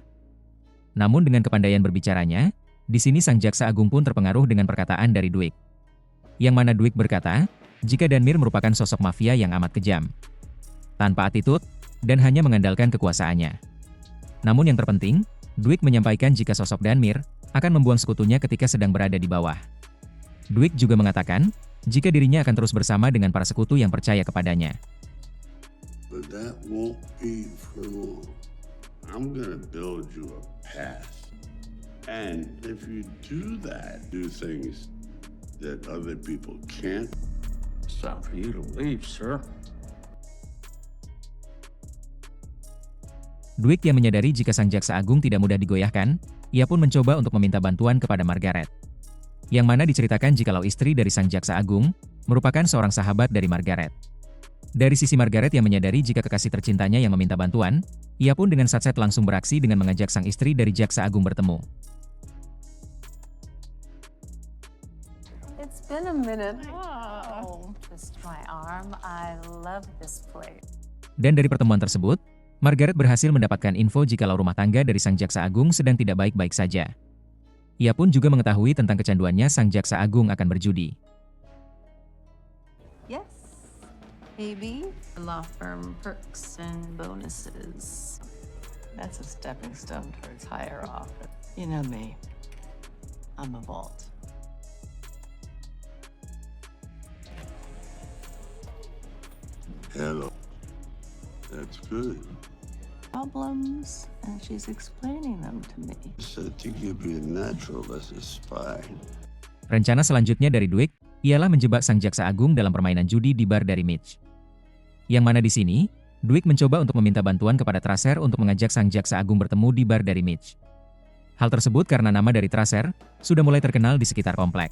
Namun dengan kepandaian berbicaranya, di sini sang jaksa agung pun terpengaruh dengan perkataan dari Dwight. Yang mana Dwight berkata, jika Danmir merupakan sosok mafia yang amat kejam, tanpa attitude, dan hanya mengandalkan kekuasaannya. Namun yang terpenting, Dwight menyampaikan jika sosok Danmir akan membuang sekutunya ketika sedang berada di bawah. Dwight juga mengatakan, jika dirinya akan terus bersama dengan para sekutu yang percaya kepadanya. But that won't be for long. I'm gonna build you a path. And if you do that, do things that other people can't. It's time for you to leave, sir. Dwight yang menyadari jika sang jaksa agung tidak mudah digoyahkan, ia pun mencoba untuk meminta bantuan kepada Margaret. Yang mana diceritakan jikalau istri dari sang jaksa agung merupakan seorang sahabat dari Margaret. Dari sisi Margaret yang menyadari jika kekasih tercintanya yang meminta bantuan, ia pun dengan satset langsung beraksi dengan mengajak sang istri dari jaksa agung bertemu. It's been a minute. Oh, twist my arm. I love this place. Dan dari pertemuan tersebut, Margaret berhasil mendapatkan info jikalau rumah tangga dari sang jaksa agung sedang tidak baik-baik saja. Ia pun juga mengetahui tentang kecanduannya sang jaksa agung akan berjudi. Yes, maybe. Law firm perks and bonuses. That's a stepping stone towards higher office. You know me. I'm a vault. Hello. That's good. Problems, and she's explaining them to me. Said to give you a natural as a spy. Rencana selanjutnya dari Dwight ialah menjebak sang jaksa agung dalam permainan judi di bar dari Mitch. Yang mana di sini, Dwight mencoba untuk meminta bantuan kepada Tracer untuk mengajak sang jaksa agung bertemu di bar dari Mitch. Hal tersebut karena nama dari Tracer sudah mulai terkenal di sekitar komplek.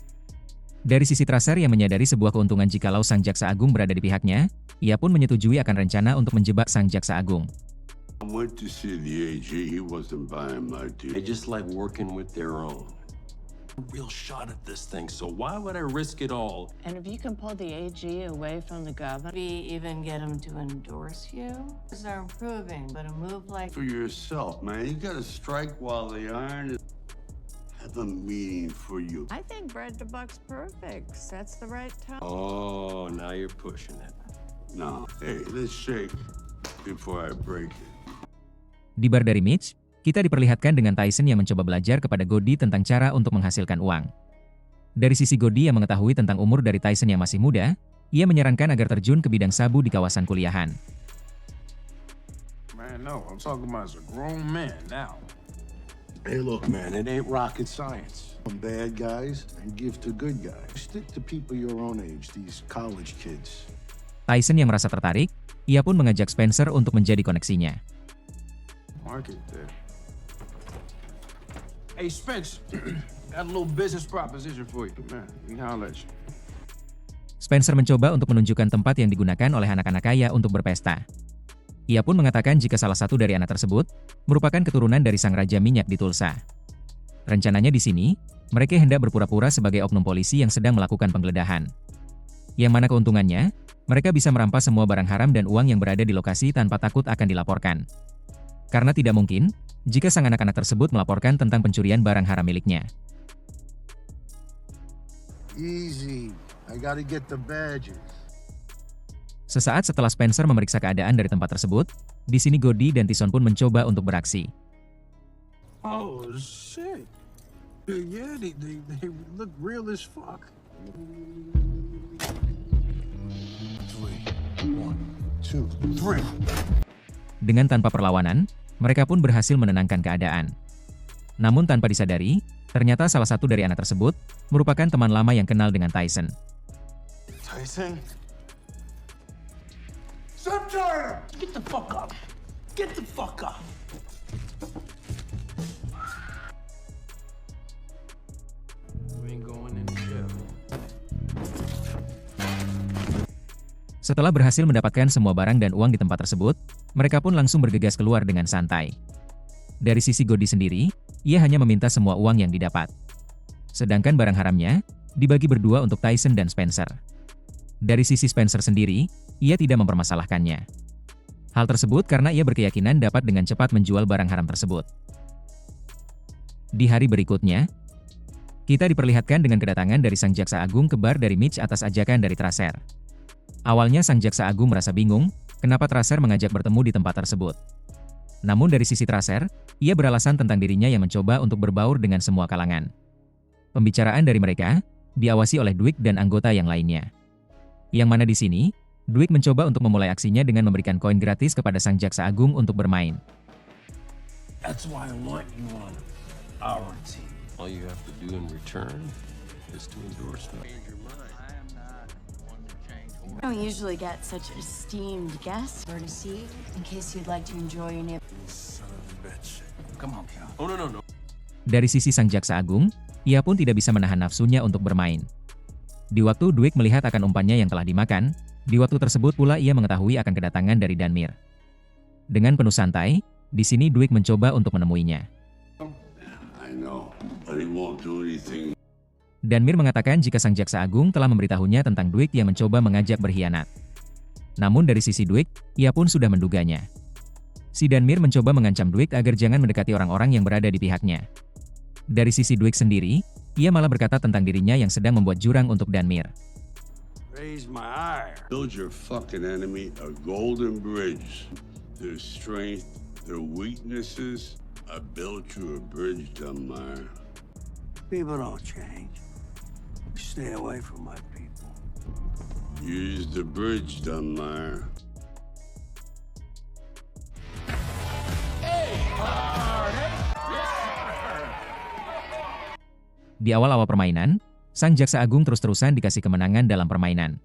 Dari sisi Tracer yang menyadari sebuah keuntungan jikalau sang jaksa agung berada di pihaknya, ia pun menyetujui akan rencana untuk menjebak sang jaksa agung. I went to see the AG. He wasn't buying my deal. They just like working with their own. Real shot at this thing, so why would I risk it all? And if you can pull the AG away from the governor, Maybe even get him to endorse you? Things are improving, but a move like... For yourself, man. You gotta strike while the iron is... have a meaning for you. I think bread to buck's perfect. That's the right time. Oh, now you're pushing it. No. Hey, let's shake before I break it. Di bar dari Mitch, kita diperlihatkan dengan Tyson yang mencoba belajar kepada Goody tentang cara untuk menghasilkan uang. Dari sisi Goody yang mengetahui tentang umur dari Tyson yang masih muda, ia menyarankan agar terjun ke bidang sabu di kawasan kuliahan. Man, no, I'm talking about as a grown man now. Hey, look, man, it ain't rocket science. Bad guys and give to good guys. Stick to people your own age, these college kids. Tyson yang merasa tertarik, ia pun mengajak Spencer untuk menjadi koneksinya. Market there. Hey, Spence, got a little business proposition for you. Man, we holler at you. Spencer mencoba untuk menunjukkan tempat yang digunakan oleh anak-anak kaya untuk berpesta. Ia pun mengatakan jika salah satu dari anak tersebut merupakan keturunan dari sang raja minyak di Tulsa. Rencananya di sini, mereka hendak berpura-pura sebagai oknum polisi yang sedang melakukan penggeledahan. Yang mana keuntungannya, mereka bisa merampas semua barang haram dan uang yang berada di lokasi tanpa takut akan dilaporkan. Karena tidak mungkin, jika sang anak-anak tersebut melaporkan tentang pencurian barang haram miliknya. Easy. I gotta get the badges. Sesaat setelah Spencer memeriksa keadaan dari tempat tersebut, di sini Goldie dan Tyson pun mencoba untuk beraksi. Oh, shit. Yeah, they look real as fuck. 3, 1, 2, 3. Dengan tanpa perlawanan, mereka pun berhasil menenangkan keadaan. Namun tanpa disadari, ternyata salah satu dari anak tersebut merupakan teman lama yang kenal dengan Tyson. Tyson? Subtire! Get the fuck up! Get the fuck up! We ain't going in jail. Setelah berhasil mendapatkan semua barang dan uang di tempat tersebut, mereka pun langsung bergegas keluar dengan santai. Dari sisi Goldie sendiri, ia hanya meminta semua uang yang didapat. Sedangkan barang haramnya dibagi berdua untuk Tyson dan Spencer. Dari sisi Spencer sendiri, ia tidak mempermasalahkannya. Hal tersebut karena ia berkeyakinan dapat dengan cepat menjual barang haram tersebut. Di hari berikutnya, kita diperlihatkan dengan kedatangan dari sang jaksa agung ke bar dari Mitch atas ajakan dari Tracer. Awalnya sang jaksa agung merasa bingung, kenapa Tracer mengajak bertemu di tempat tersebut. Namun dari sisi Tracer, ia beralasan tentang dirinya yang mencoba untuk berbaur dengan semua kalangan. Pembicaraan dari mereka diawasi oleh Dwight dan anggota yang lainnya. Yang mana di sini, Dwight mencoba untuk memulai aksinya dengan memberikan koin gratis kepada sang jaksa agung untuk bermain. That's why I want you on our team. All you have to do in return is to endorse me. I don't usually get such esteemed guests. Courtesy, in case you'd like to enjoy your name. Son of a bitch. Come on, Cal. Oh, no. Dari sisi sang jaksa agung, ia pun tidak bisa menahan nafsunya untuk bermain. Di waktu Dwight melihat akan umpannya yang telah dimakan, di waktu tersebut pula ia mengetahui akan kedatangan dari Danmir. Dengan penuh santai, di sini Dwight mencoba untuk menemuinya. I know, but he won't do anything. Danmir mengatakan jika sang jaksa agung telah memberitahunya tentang Dwight yang mencoba mengajak berkhianat. Namun dari sisi Dwight, ia pun sudah menduganya. Si Danmir mencoba mengancam Dwight agar jangan mendekati orang-orang yang berada di pihaknya. Dari sisi Dwight sendiri, ia malah berkata tentang dirinya yang sedang membuat jurang untuk Danmir. Raise my ire. Build your fucking enemy a golden bridge. Their strength, their weaknesses. I built you a bridge, Dunmire. People don't change. Stay away from my people. Use the bridge, Dunmire. Di awal-awal permainan, sang jaksa agung terus-terusan dikasih kemenangan dalam permainan.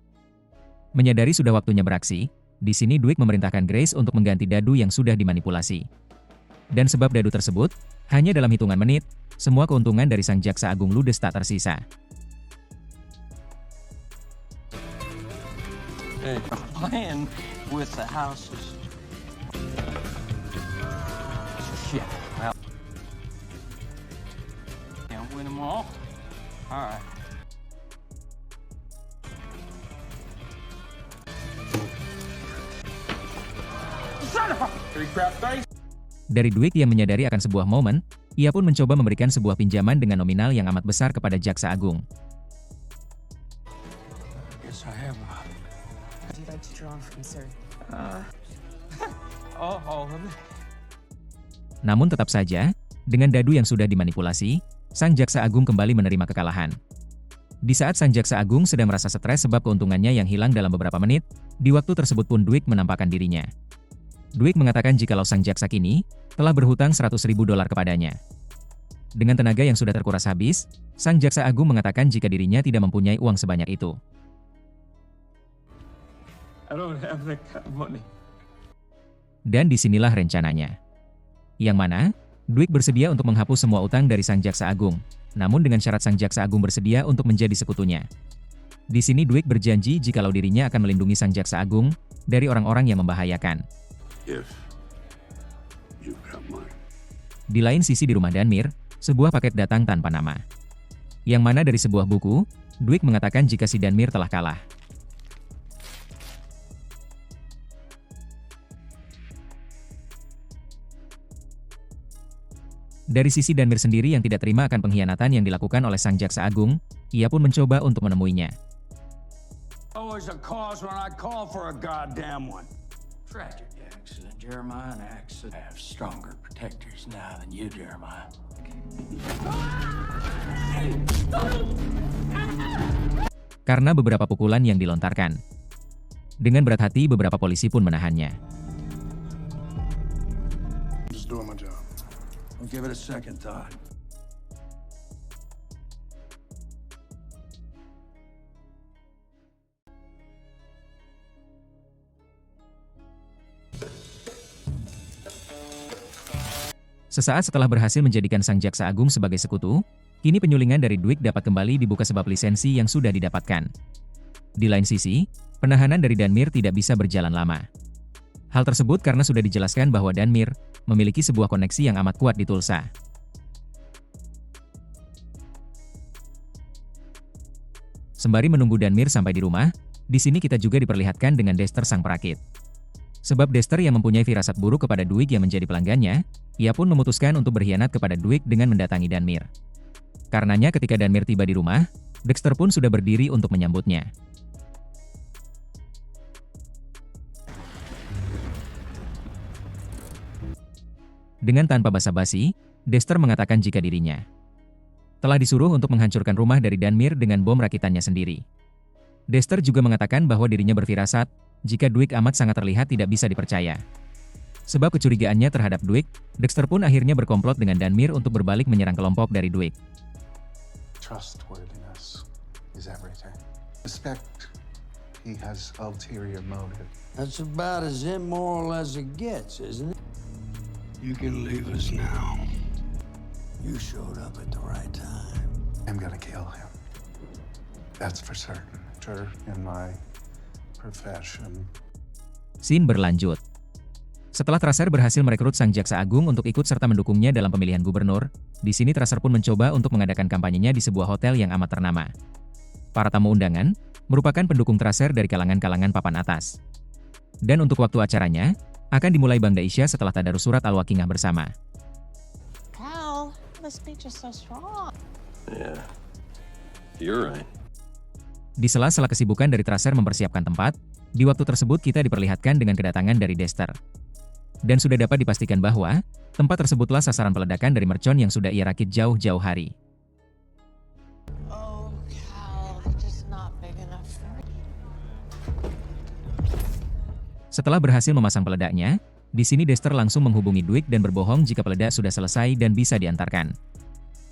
Menyadari sudah waktunya beraksi, di sini Dwight memerintahkan Grace untuk mengganti dadu yang sudah dimanipulasi. Dan sebab dadu tersebut, hanya dalam hitungan menit, semua keuntungan dari sang jaksa agung ludes tak tersisa. Hey, playing with the houses. Shit. Well, can't win them all. All right. Dari Dwight yang menyadari akan sebuah momen, ia pun mencoba memberikan sebuah pinjaman dengan nominal yang amat besar kepada jaksa agung. Yes, I have. Would you like to draw from, sir? Namun tetap saja, dengan dadu yang sudah dimanipulasi, sang jaksa agung kembali menerima kekalahan. Di saat sang jaksa agung sedang merasa stres sebab keuntungannya yang hilang dalam beberapa menit, di waktu tersebut pun Dwight menampakkan dirinya. Dwight mengatakan jikalau sang jaksa kini telah berhutang $100.000 kepadanya. Dengan tenaga yang sudah terkuras habis, sang jaksa agung mengatakan jika dirinya tidak mempunyai uang sebanyak itu. I don't have that kind of money. Dan disinilah rencananya. Yang mana, Dwight bersedia untuk menghapus semua utang dari sang jaksa agung, namun dengan syarat sang jaksa agung bersedia untuk menjadi sekutunya. Di sini Dwight berjanji jikalau dirinya akan melindungi sang jaksa agung dari orang-orang yang membahayakan. If you got money. Di lain sisi di rumah Danmir, sebuah paket datang tanpa nama. Yang mana dari sebuah buku, Dwight mengatakan jika si Danmir telah kalah. Dari sisi Danmir sendiri yang tidak terima akan pengkhianatan yang dilakukan oleh sang jaksa agung, ia pun mencoba untuk menemuinya. Always a cause when I call for a goddamn one. Tragic accident, Jeremiah, an accident. I have stronger protectors now than you, Jeremiah. Karena beberapa pukulan yang dilontarkan. Dengan berat hati beberapa polisi pun menahannya. Just doing my job. I'll give it a second thought. Sesaat setelah berhasil menjadikan sang jaksa agung sebagai sekutu, kini penyulingan dari Dwight dapat kembali dibuka sebab lisensi yang sudah didapatkan. Di lain sisi, penahanan dari Danmir tidak bisa berjalan lama. Hal tersebut karena sudah dijelaskan bahwa Danmir memiliki sebuah koneksi yang amat kuat di Tulsa. Sembari menunggu Danmir sampai di rumah, di sini kita juga diperlihatkan dengan Dexter sang perakit. Sebab Dexter yang mempunyai firasat buruk kepada Dwight yang menjadi pelanggannya, ia pun memutuskan untuk berkhianat kepada Dwight dengan mendatangi Danmir. Karenanya ketika Danmir tiba di rumah, Dexter pun sudah berdiri untuk menyambutnya. Dengan tanpa basa-basi, Dexter mengatakan jika dirinya telah disuruh untuk menghancurkan rumah dari Danmir dengan bom rakitannya sendiri. Dexter juga mengatakan bahwa dirinya berfirasat jika Dwight amat sangat terlihat tidak bisa dipercaya. Sebab kecurigaannya terhadap Dwight, Dexter pun akhirnya berkomplot dengan Danmir untuk berbalik menyerang kelompok dari Dwight. Trustworthiness is everything. Suspect he has ulterior motive. That's about as immoral as it gets, isn't it? You can leave us now. You showed up at the right time. I'm gonna kill him. That's for certain. Sure, in my profession. Scene berlanjut. Setelah Tracer berhasil merekrut sang jaksa agung untuk ikut serta mendukungnya dalam pemilihan gubernur, di sini Tracer pun mencoba untuk mengadakan kampanyenya di sebuah hotel yang amat ternama. Para tamu undangan merupakan pendukung Tracer dari kalangan-kalangan papan atas. Dan untuk waktu acaranya, akan dimulai Bang Daisha setelah tadarus surat Al-Waqiah bersama. Cal, this speech is so strong. Yeah, you're right. Di sela-sela kesibukan dari Tracer mempersiapkan tempat, di waktu tersebut kita diperlihatkan dengan kedatangan dari Dexter. Dan sudah dapat dipastikan bahwa, tempat tersebutlah sasaran peledakan dari mercon yang sudah ia rakit jauh-jauh hari. Oh, Cal, they're just not big enough for me. Setelah berhasil memasang peledaknya, di sini Dexter langsung menghubungi Dwight dan berbohong jika peledak sudah selesai dan bisa diantarkan.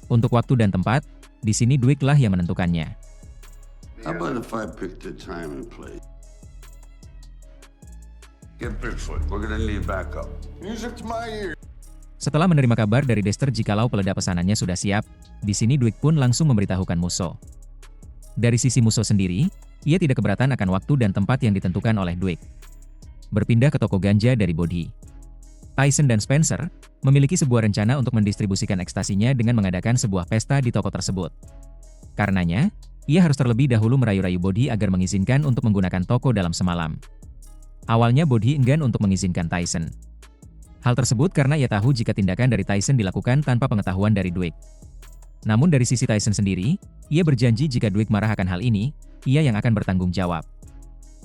Untuk waktu dan tempat, di sini Dwight lah yang menentukannya. How about if I pick the time and place? Get Bigfoot. We're gonna need backup. Music to my ear. Setelah menerima kabar dari Dexter jikalau peledak pesanannya sudah siap, di sini Dwight pun langsung memberitahukan Musso. Dari sisi Musso sendiri, ia tidak keberatan akan waktu dan tempat yang ditentukan oleh Dwight. Berpindah ke toko ganja dari Bodhi. Tyson dan Spencer memiliki sebuah rencana untuk mendistribusikan ekstasinya dengan mengadakan sebuah pesta di toko tersebut. Karenanya, ia harus terlebih dahulu merayu-rayu Bodhi agar mengizinkan untuk menggunakan toko dalam semalam. Awalnya Bodhi enggan untuk mengizinkan Tyson. Hal tersebut karena ia tahu jika tindakan dari Tyson dilakukan tanpa pengetahuan dari Dwight. Namun dari sisi Tyson sendiri, ia berjanji jika Dwight marah akan hal ini, ia yang akan bertanggung jawab.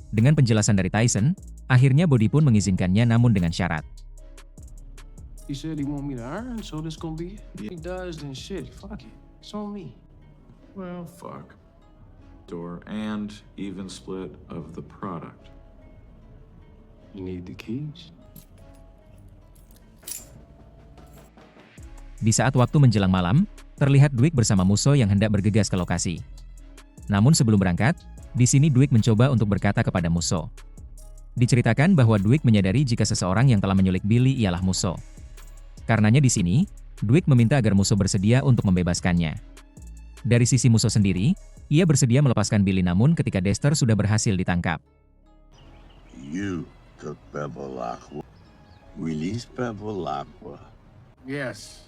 Dengan penjelasan dari Tyson, akhirnya Bodhi pun mengizinkannya namun dengan syarat. He said he want me to earn, so this gonna be it. If he does, then shit, fuck it. It's on me. Well, fuck. Door and even split of the product. You need the keys. Di saat waktu menjelang malam, terlihat Dwight bersama Musso yang hendak bergegas ke lokasi. Namun sebelum berangkat, di sini Dwight mencoba untuk berkata kepada Musso. Diceritakan bahwa Dwight menyadari jika seseorang yang telah menyulik Billy ialah Musso. Karenanya di sini, Dwight meminta agar Musso bersedia untuk membebaskannya. Dari sisi Musso sendiri, ia bersedia melepaskan Billy namun ketika Dexter sudah berhasil ditangkap. You took Bevilacqua. Release Bevilacqua. Yes,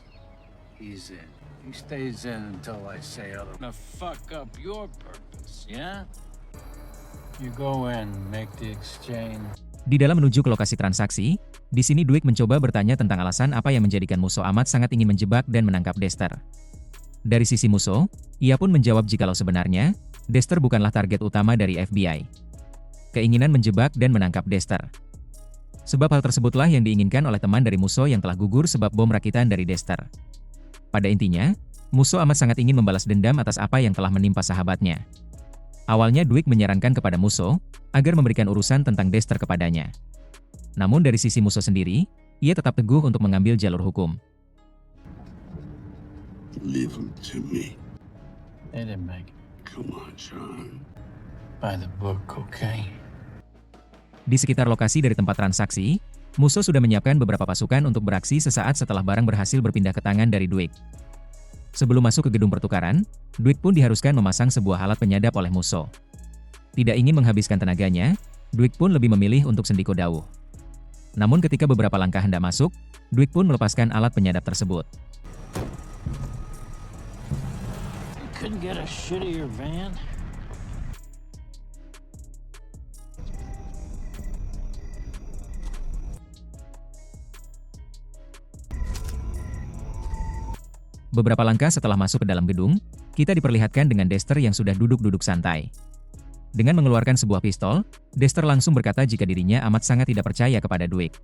he's in. He stays in until I say otherwise. Gonna fuck up your purpose, yeah? You go in, make the exchange. Di dalam menuju ke lokasi transaksi, di sini Dwight mencoba bertanya tentang alasan apa yang menjadikan Musso amat sangat ingin menjebak dan menangkap Dexter. Dari sisi Musso, ia pun menjawab jikalau sebenarnya, Dexter bukanlah target utama dari FBI. Keinginan menjebak dan menangkap Dexter. Sebab hal tersebutlah yang diinginkan oleh teman dari Musso yang telah gugur sebab bom rakitan dari Dexter. Pada intinya, Musso amat sangat ingin membalas dendam atas apa yang telah menimpa sahabatnya. Awalnya Dwight menyarankan kepada Musso agar memberikan urusan tentang Dexter kepadanya. Namun dari sisi Musso sendiri, ia tetap teguh untuk mengambil jalur hukum. Leave him to me. They didn't make it. Come on, Sean. By the book, okay? Di sekitar lokasi dari tempat transaksi, Musso sudah menyiapkan beberapa pasukan untuk beraksi sesaat setelah barang berhasil berpindah ke tangan dari Dwight. Sebelum masuk ke gedung pertukaran, Dwight pun diharuskan memasang sebuah alat penyadap oleh Musso. Tidak ingin menghabiskan tenaganya, Dwight pun lebih memilih untuk sendiko dauh. Namun ketika beberapa langkah hendak masuk, Dwight pun melepaskan alat penyadap tersebut. Couldn't get a shittier van. Beberapa langkah setelah masuk ke dalam gedung, kita diperlihatkan dengan Dexter yang sudah duduk-duduk santai. Dengan mengeluarkan sebuah pistol, Dexter langsung berkata jika dirinya amat sangat tidak percaya kepada Dwight.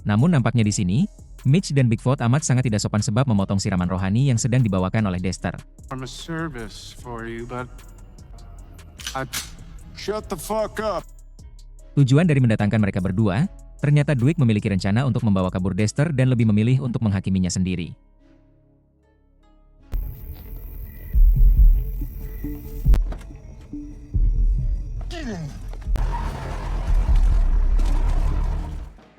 Namun nampaknya di sini, Mitch dan Bigfoot amat sangat tidak sopan sebab memotong siraman rohani yang sedang dibawakan oleh Dexter. I'm a service for you, but shut the fuck up. Tujuan dari mendatangkan mereka berdua, ternyata Dwight memiliki rencana untuk membawa kabur Dexter dan lebih memilih untuk menghakiminya sendiri.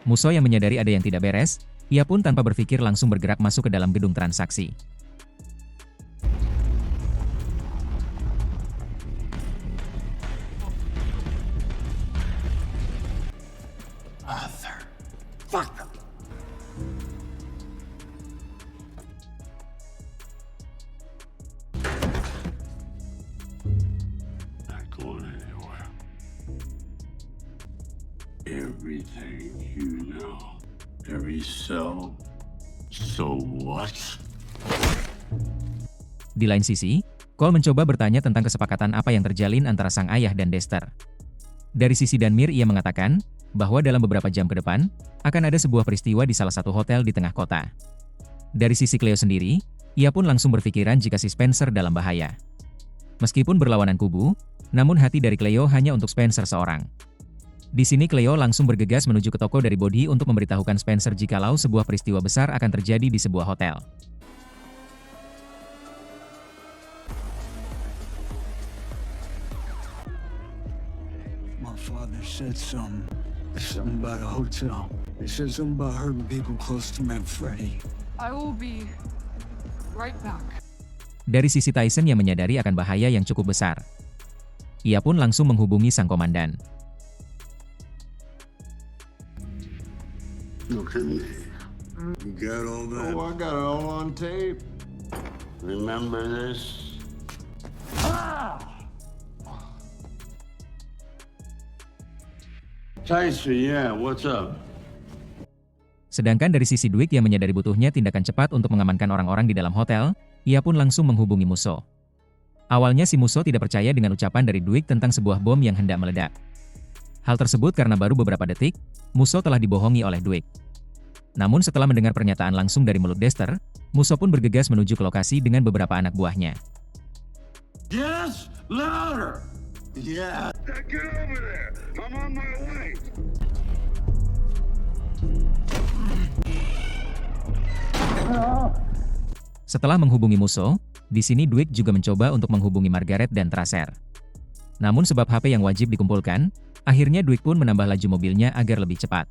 Musso yang menyadari ada yang tidak beres, ia pun tanpa berpikir langsung bergerak masuk ke dalam gedung transaksi. Arthur. Fuck them. Not going anywhere. Everything you know. Every cell. So what? Di lain sisi, Cole mencoba bertanya tentang kesepakatan apa yang terjalin antara sang ayah dan Dexter. Dari sisi Danmir ia mengatakan bahwa dalam beberapa jam ke depan, akan ada sebuah peristiwa di salah satu hotel di tengah kota. Dari sisi Cleo sendiri, ia pun langsung berpikiran jika si Spencer dalam bahaya. Meskipun berlawanan kubu, namun hati dari Cleo hanya untuk Spencer seorang. Di sini Cleo langsung bergegas menuju ke toko dari Bodhi untuk memberitahukan Spencer jikalau sebuah peristiwa besar akan terjadi di sebuah hotel. My father said something about a hotel. He said something about hurting people close to Manfredi. I will be right back. Dari sisi Tyson yang menyadari akan bahaya yang cukup besar, ia pun langsung menghubungi sang komandan. Look at me. You got all that? Oh, I got it all on tape. Remember this? Tyson, yeah, what's up? Sedangkan dari sisi Dwight yang menyadari butuhnya tindakan cepat untuk mengamankan orang-orang di dalam hotel, ia pun langsung menghubungi Musso. Awalnya si Musso tidak percaya dengan ucapan dari Dwight tentang sebuah bom yang hendak meledak. Hal tersebut karena baru beberapa detik, Musso telah dibohongi oleh Dwight. Namun setelah mendengar pernyataan langsung dari mulut Dexter, Musso pun bergegas menuju ke lokasi dengan beberapa anak buahnya. Yes, louder. Yeah. Get over there. I'm on my way. Setelah menghubungi Musso, di sini Dwight juga mencoba untuk menghubungi Margaret dan Tracer. Namun sebab HP yang wajib dikumpulkan, akhirnya Dwight pun menambah laju mobilnya agar lebih cepat.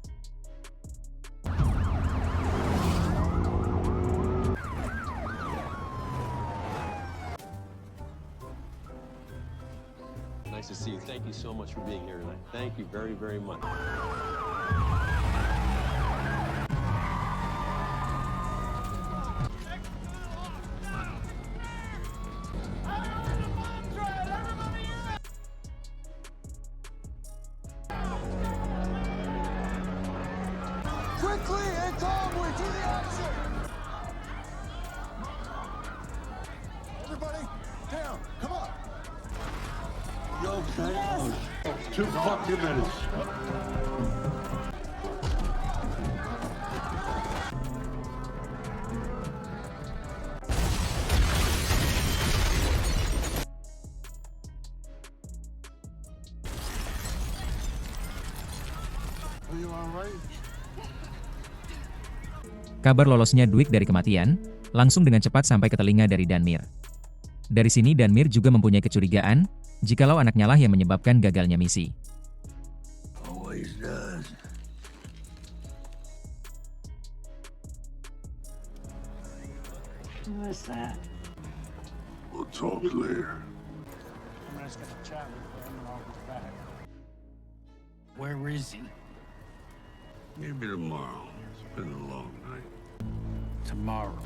Nice to see you. Thank you so much for being here tonight. Thank you very, very much. Quickly and calmly to the action! Everybody, down, come on! You okay? Oh, 2 fucking minutes. Are you all right? Kabar lolosnya Dwight dari kematian, langsung dengan cepat sampai ke telinga dari Danmir. Dari sini Danmir juga mempunyai kecurigaan, jikalau anaknya lah yang menyebabkan gagalnya misi. Always does. Who is that? We'll talk later. I'm just gonna chat with him and I'll be back. Where is he? Maybe tomorrow. It's been a long night. Tomorrow.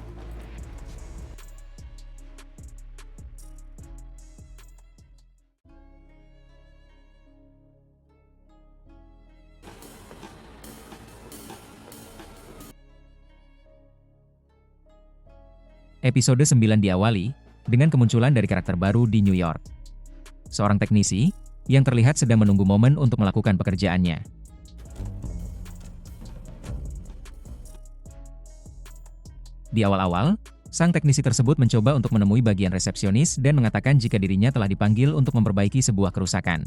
Episode 9 diawali dengan kemunculan dari karakter baru di New York. Seorang teknisi yang terlihat sedang menunggu momen untuk melakukan pekerjaannya. Di awal-awal, sang teknisi tersebut mencoba untuk menemui bagian resepsionis dan mengatakan jika dirinya telah dipanggil untuk memperbaiki sebuah kerusakan.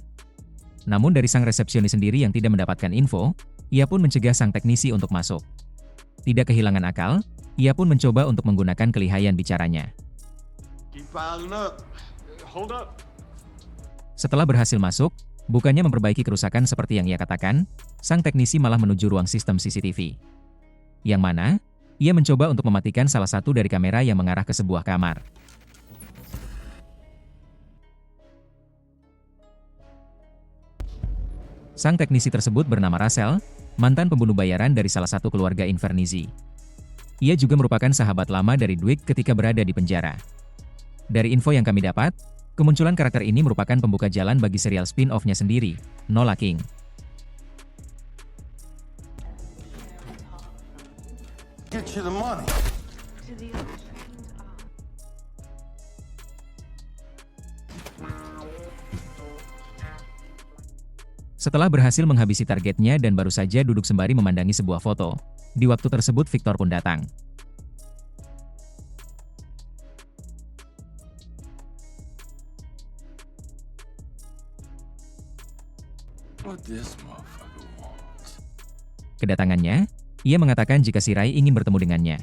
Namun dari sang resepsionis sendiri yang tidak mendapatkan info, ia pun mencegah sang teknisi untuk masuk. Tidak kehilangan akal, ia pun mencoba untuk menggunakan kelihayan bicaranya. Keep piling up. Hold up. Setelah berhasil masuk, bukannya memperbaiki kerusakan seperti yang ia katakan, sang teknisi malah menuju ruang sistem CCTV. Yang mana, ia mencoba untuk mematikan salah satu dari kamera yang mengarah ke sebuah kamar. Sang teknisi tersebut bernama Russell, mantan pembunuh bayaran dari salah satu keluarga Invernizzi. Ia juga merupakan sahabat lama dari Dwight ketika berada di penjara. Dari info yang kami dapat, kemunculan karakter ini merupakan pembuka jalan bagi serial spin-off-nya sendiri, Nola King. Get you the money. Setelah berhasil menghabisi targetnya dan baru saja duduk sembari memandangi sebuah foto, di waktu tersebut Victor pun datang. What this motherfucker wants? Kedatangannya, ia mengatakan jika Shirai ingin bertemu dengannya.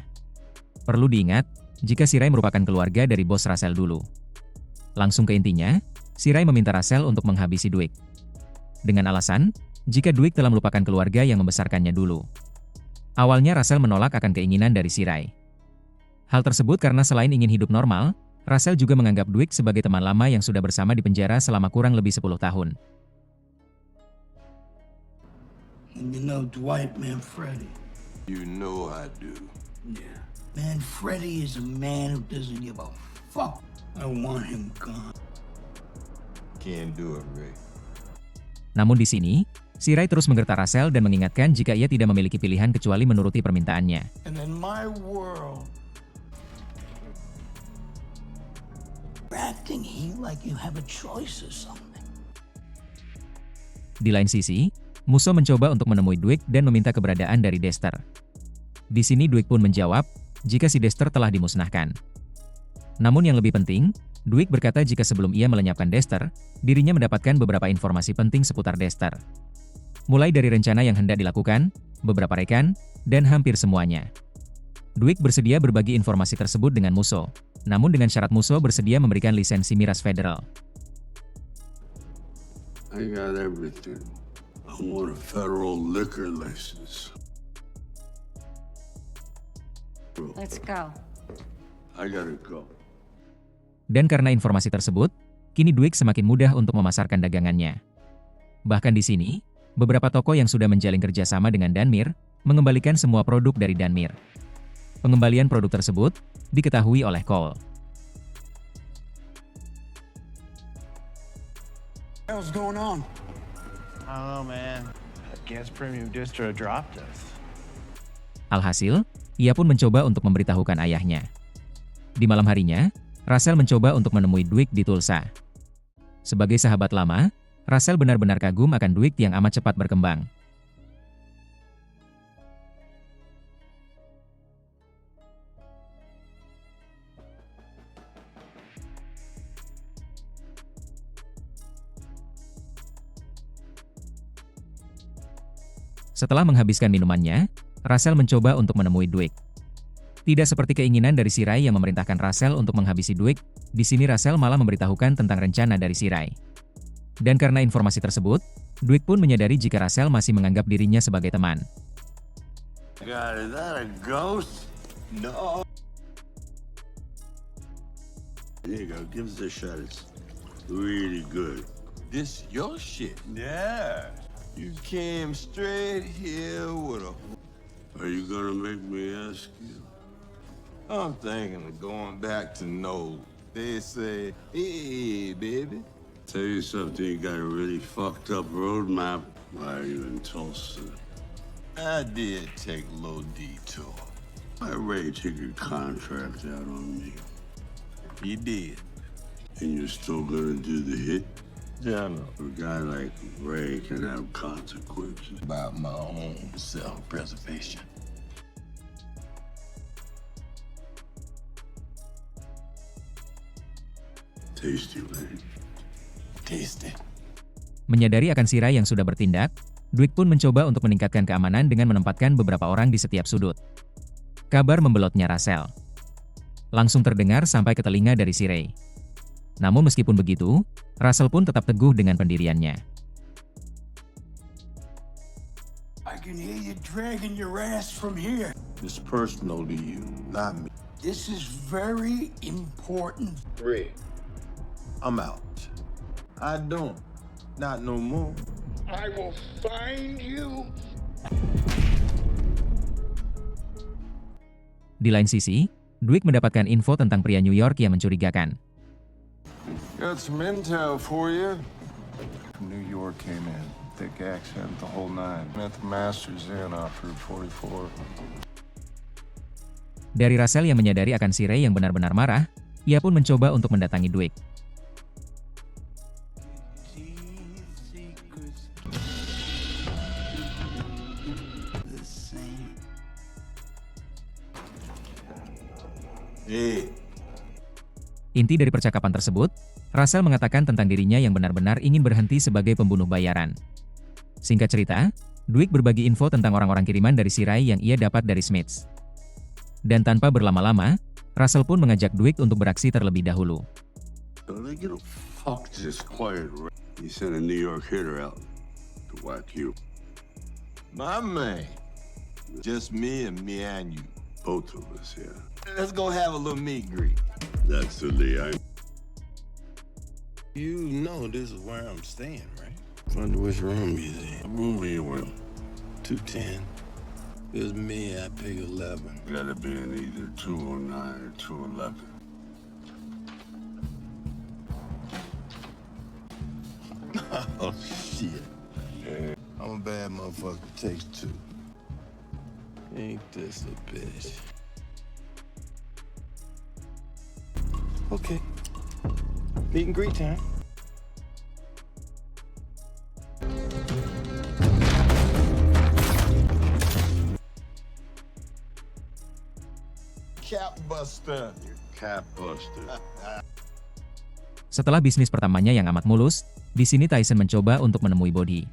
Perlu diingat, jika Shirai merupakan keluarga dari bos Russell dulu. Langsung ke intinya, Shirai meminta Russell untuk menghabisi Dwight. Dengan alasan, jika Dwight telah melupakan keluarga yang membesarkannya dulu. Awalnya Russell menolak akan keinginan dari Shirai. Hal tersebut karena selain ingin hidup normal, Russell juga menganggap Dwight sebagai teman lama yang sudah bersama di penjara selama kurang lebih 10 tahun. You know Dwight Manfredi? You know I do. Yeah. Manfredi is a man who doesn't give a fuck. I want him gone. Can't do it, Ray. Namun di sini, Shirai terus menggerta Russell dan mengingatkan jika ia tidak memiliki pilihan kecuali menuruti permintaannya. And in my world, you're acting here like you have a choice or something. Di lain sisi, Musso mencoba untuk menemui Dwight dan meminta keberadaan dari Dexter. Di sini Dwight pun menjawab, jika si Dexter telah dimusnahkan. Namun yang lebih penting, Dwight berkata jika sebelum ia melenyapkan Dexter, dirinya mendapatkan beberapa informasi penting seputar Dexter. Mulai dari rencana yang hendak dilakukan, beberapa rekan, dan hampir semuanya. Dwight bersedia berbagi informasi tersebut dengan Musso, namun dengan syarat Musso bersedia memberikan lisensi miras federal. I got everything. I want a federal liquor license. Let's go. I gotta go. Dan karena informasi tersebut, kini Dwight semakin mudah untuk memasarkan dagangannya. Bahkan di sini, beberapa toko yang sudah menjalin kerjasama dengan Danmir, mengembalikan semua produk dari Danmir. Pengembalian produk tersebut diketahui oleh Cole. What's going on? I don't know, man. I guess Premium Distro dropped us. Alhasil, ia pun mencoba untuk memberitahukan ayahnya. Di malam harinya, Russell mencoba untuk menemui Dwight di Tulsa. Sebagai sahabat lama, Russell benar-benar kagum akan Dwight yang amat cepat berkembang. Setelah menghabiskan minumannya, Russell mencoba untuk menemui Dwight. Tidak seperti keinginan dari Shirai yang memerintahkan Russell untuk menghabisi Dwight, di sini Russell malah memberitahukan tentang rencana dari Shirai. Dan karena informasi tersebut, Dwight pun menyadari jika Russell masih menganggap dirinya sebagai teman. God, is that a ghost? No. Here you go, give us a shot. It's really good. This your shit. Yeah. You came straight here with a... Are you gonna make me ask you? I'm thinking of going back to Noel. They say, hey, baby. Tell you something, you got a really fucked up roadmap. Why are you in Tulsa? I did take a little detour. I Ray took your contract out on me. You did. And you're still gonna do the hit? Yeah, I know. A guy like Ray can have consequences. About my own self-preservation. Tasty, man. Tasty. Menyadari akan Shirai yang sudah bertindak, Dwight pun mencoba untuk meningkatkan keamanan dengan menempatkan beberapa orang di setiap sudut. Kabar membelotnya Russell langsung terdengar sampai ke telinga dari Shirai. Namun meskipun begitu, Russell pun tetap teguh dengan pendiriannya. I can hear you dragging your ass from here. It's personal to you, not me. This is very important. Ray, I'm out. I don't. Not no more. I will find you. Di lain sisi, Dwight mendapatkan info tentang pria New York yang mencurigakan. Got some intel for you. New York came in. Thick accent, the whole nine. Met the Masters Inn off Route 44. Dari Russell yang menyadari akan Shirai yang benar-benar marah, ia pun mencoba untuk mendatangi Dwight. Inti dari percakapan tersebut, Russell mengatakan tentang dirinya yang benar-benar ingin berhenti sebagai pembunuh bayaran. Singkat cerita, Dwight berbagi info tentang orang-orang kiriman dari Shirai yang ia dapat dari Smiths. Dan tanpa berlama-lama, Russell pun mengajak Dwight untuk beraksi terlebih dahulu. Fuck this quiet. He sent a New York hitter out to whack you. My man. Just me and you. Both of us, yeah. Let's go have a little meet and greet. That's the Lee. You know this is where I'm staying, right? Wonder which room he's in. What room are you in? 210. It's me, I pay 11. Gotta be in either 209 or 211. Oh, shit. Yeah. I'm a bad motherfucker, takes two. Ain't this a bitch? Okay. Meet and greet time. Cap buster. Cap buster. Setelah bisnis pertamanya yang amat mulus, di sini Tyson mencoba untuk menemui Bodhi.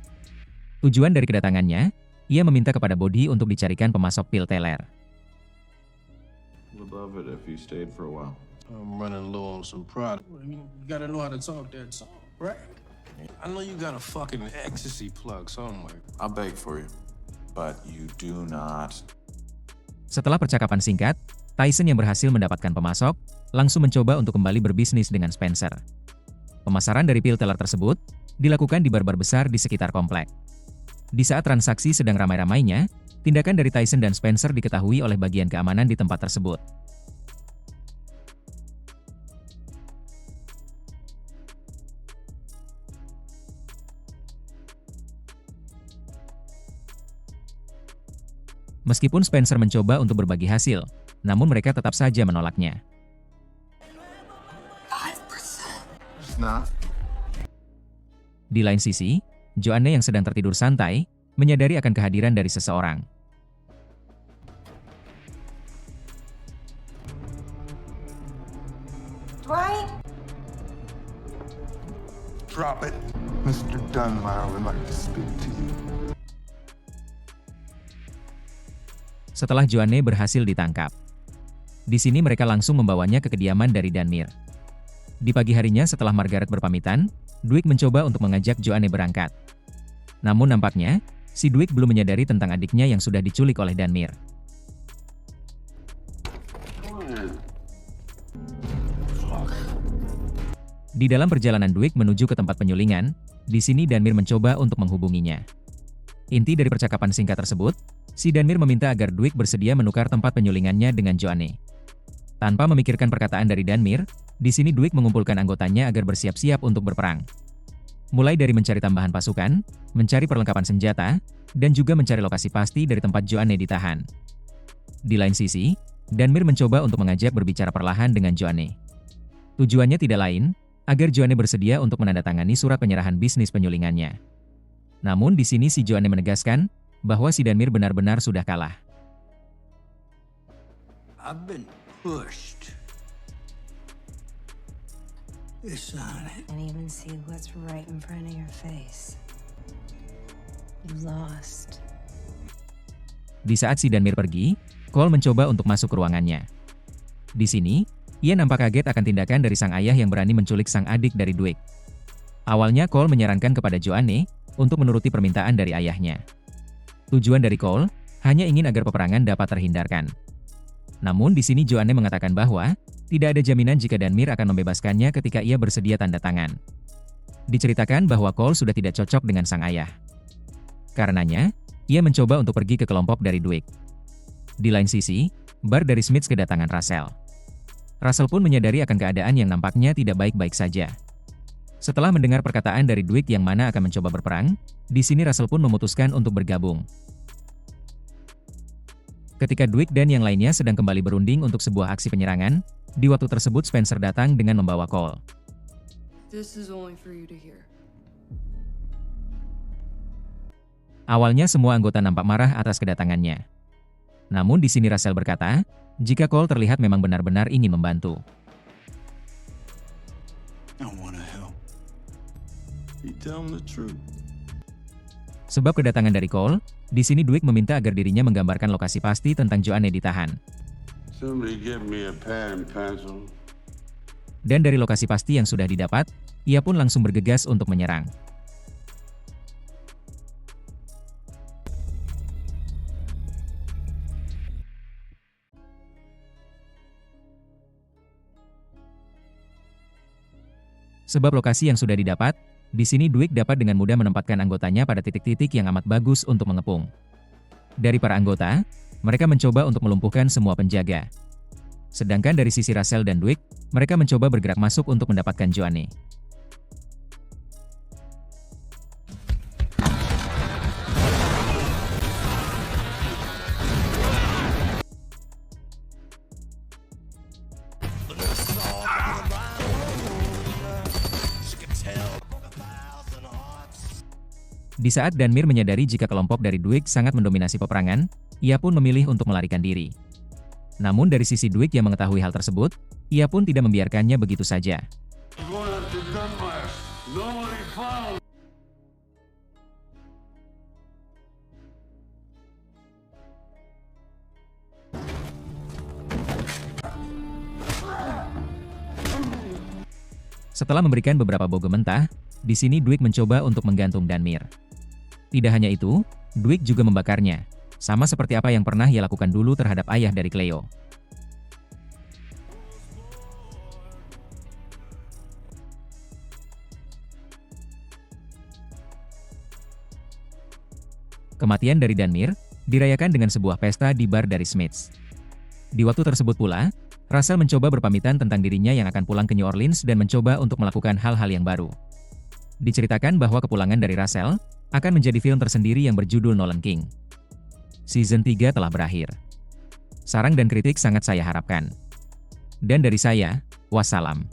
Tujuan dari kedatangannya, ia meminta kepada Bodhi untuk dicarikan pemasok pil teler. above it if you stayed for a while. I'm running low on some product. I mean, you gotta know how to talk that talk, right? I know you got a fucking ecstasy plug somewhere. I'll beg for you, but you do not. Setelah percakapan singkat, Tyson yang berhasil mendapatkan pemasok, langsung mencoba untuk kembali berbisnis dengan Spencer. Pemasaran dari pil teller tersebut dilakukan di bar-bar besar di sekitar komplek. Di saat transaksi sedang ramai-ramainya, tindakan dari Tyson dan Spencer diketahui oleh bagian keamanan di tempat tersebut. Meskipun Spencer mencoba untuk berbagi hasil, namun mereka tetap saja menolaknya. Di lain sisi, Joanne yang sedang tertidur santai, menyadari akan kehadiran dari seseorang. Dwight? Drop it. Mr. Dunmire would like to speak to you. Setelah Joanne berhasil ditangkap, di sini mereka langsung membawanya ke kediaman dari Danmire. Di pagi harinya setelah Margaret berpamitan, Dwight mencoba untuk mengajak Joanne berangkat. Namun nampaknya, si Dwight belum menyadari tentang adiknya yang sudah diculik oleh Danmire. Di dalam perjalanan Dwight menuju ke tempat penyulingan, di sini Danmire mencoba untuk menghubunginya. Inti dari percakapan singkat tersebut, si Danmire meminta agar Dwight bersedia menukar tempat penyulingannya dengan Joanne. Tanpa memikirkan perkataan dari Danmire, di sini Dwight mengumpulkan anggotanya agar bersiap-siap untuk berperang. Mulai dari mencari tambahan pasukan, mencari perlengkapan senjata, dan juga mencari lokasi pasti dari tempat Joanne ditahan. Di lain sisi, Danmire mencoba untuk mengajak berbicara perlahan dengan Joanne. Tujuannya tidak lain, agar Joanne bersedia untuk menandatangani surat penyerahan bisnis penyulingannya. Namun di sini si Joanne menegaskan bahwa si Danmire benar-benar sudah kalah. I've been pushed. It's on it. And even see what's right in front of your face. You lost. Di saat si Danmire pergi, Cole mencoba untuk masuk ke ruangannya. Di sini, ia nampak kaget akan tindakan dari sang ayah yang berani menculik sang adik dari Dwight. Awalnya Cole menyarankan kepada Joanne untuk menuruti permintaan dari ayahnya. Tujuan dari Cole hanya ingin agar peperangan dapat terhindarkan. Namun di sini Joanne mengatakan bahwa tidak ada jaminan jika Danmire akan membebaskannya ketika ia bersedia tanda tangan. Diceritakan bahwa Cole sudah tidak cocok dengan sang ayah. Karenanya, ia mencoba untuk pergi ke kelompok dari Dwight. Di lain sisi, bar dari Smith kedatangan Russell. Russell pun menyadari akan keadaan yang nampaknya tidak baik-baik saja. Setelah mendengar perkataan dari Dwight yang mana akan mencoba berperang, di sini Russell pun memutuskan untuk bergabung. Ketika Dwight dan yang lainnya sedang kembali berunding untuk sebuah aksi penyerangan, di waktu tersebut Spencer datang dengan membawa Cole. This is only for you to hear. Awalnya semua anggota nampak marah atas kedatangannya. Namun di sini Russell berkata, jika Cole terlihat memang benar-benar ingin membantu. I wanna help. You tell him the truth. Sebab kedatangan dari Cole, di sini Dwight meminta agar dirinya menggambarkan lokasi pasti tentang Joanne ditahan. Somebody give me a pad and pencil. Dan dari lokasi pasti yang sudah didapat, ia pun langsung bergegas untuk menyerang. Sebab lokasi yang sudah didapat, di sini Dwight dapat dengan mudah menempatkan anggotanya pada titik-titik yang amat bagus untuk mengepung. Dari para anggota, mereka mencoba untuk melumpuhkan semua penjaga. Sedangkan dari sisi Russell dan Dwight, mereka mencoba bergerak masuk untuk mendapatkan Joanne. Di saat Danmire menyadari jika kelompok dari Dwight sangat mendominasi peperangan, ia pun memilih untuk melarikan diri. Namun dari sisi Dwight yang mengetahui hal tersebut, ia pun tidak membiarkannya begitu saja. Setelah memberikan beberapa bogem mentah, di sini Dwight mencoba untuk menggantung Danmir. Tidak hanya itu, Dwight juga membakarnya, sama seperti apa yang pernah ia lakukan dulu terhadap ayah dari Cleo. Kematian dari Danmir dirayakan dengan sebuah pesta di bar dari Smiths. Di waktu tersebut pula, Russell mencoba berpamitan tentang dirinya yang akan pulang ke New Orleans dan mencoba untuk melakukan hal-hal yang baru. Diceritakan bahwa kepulangan dari Russell akan menjadi film tersendiri yang berjudul Nolan King. Season 3 telah berakhir. Saran dan kritik sangat saya harapkan. Dan dari saya, wassalam.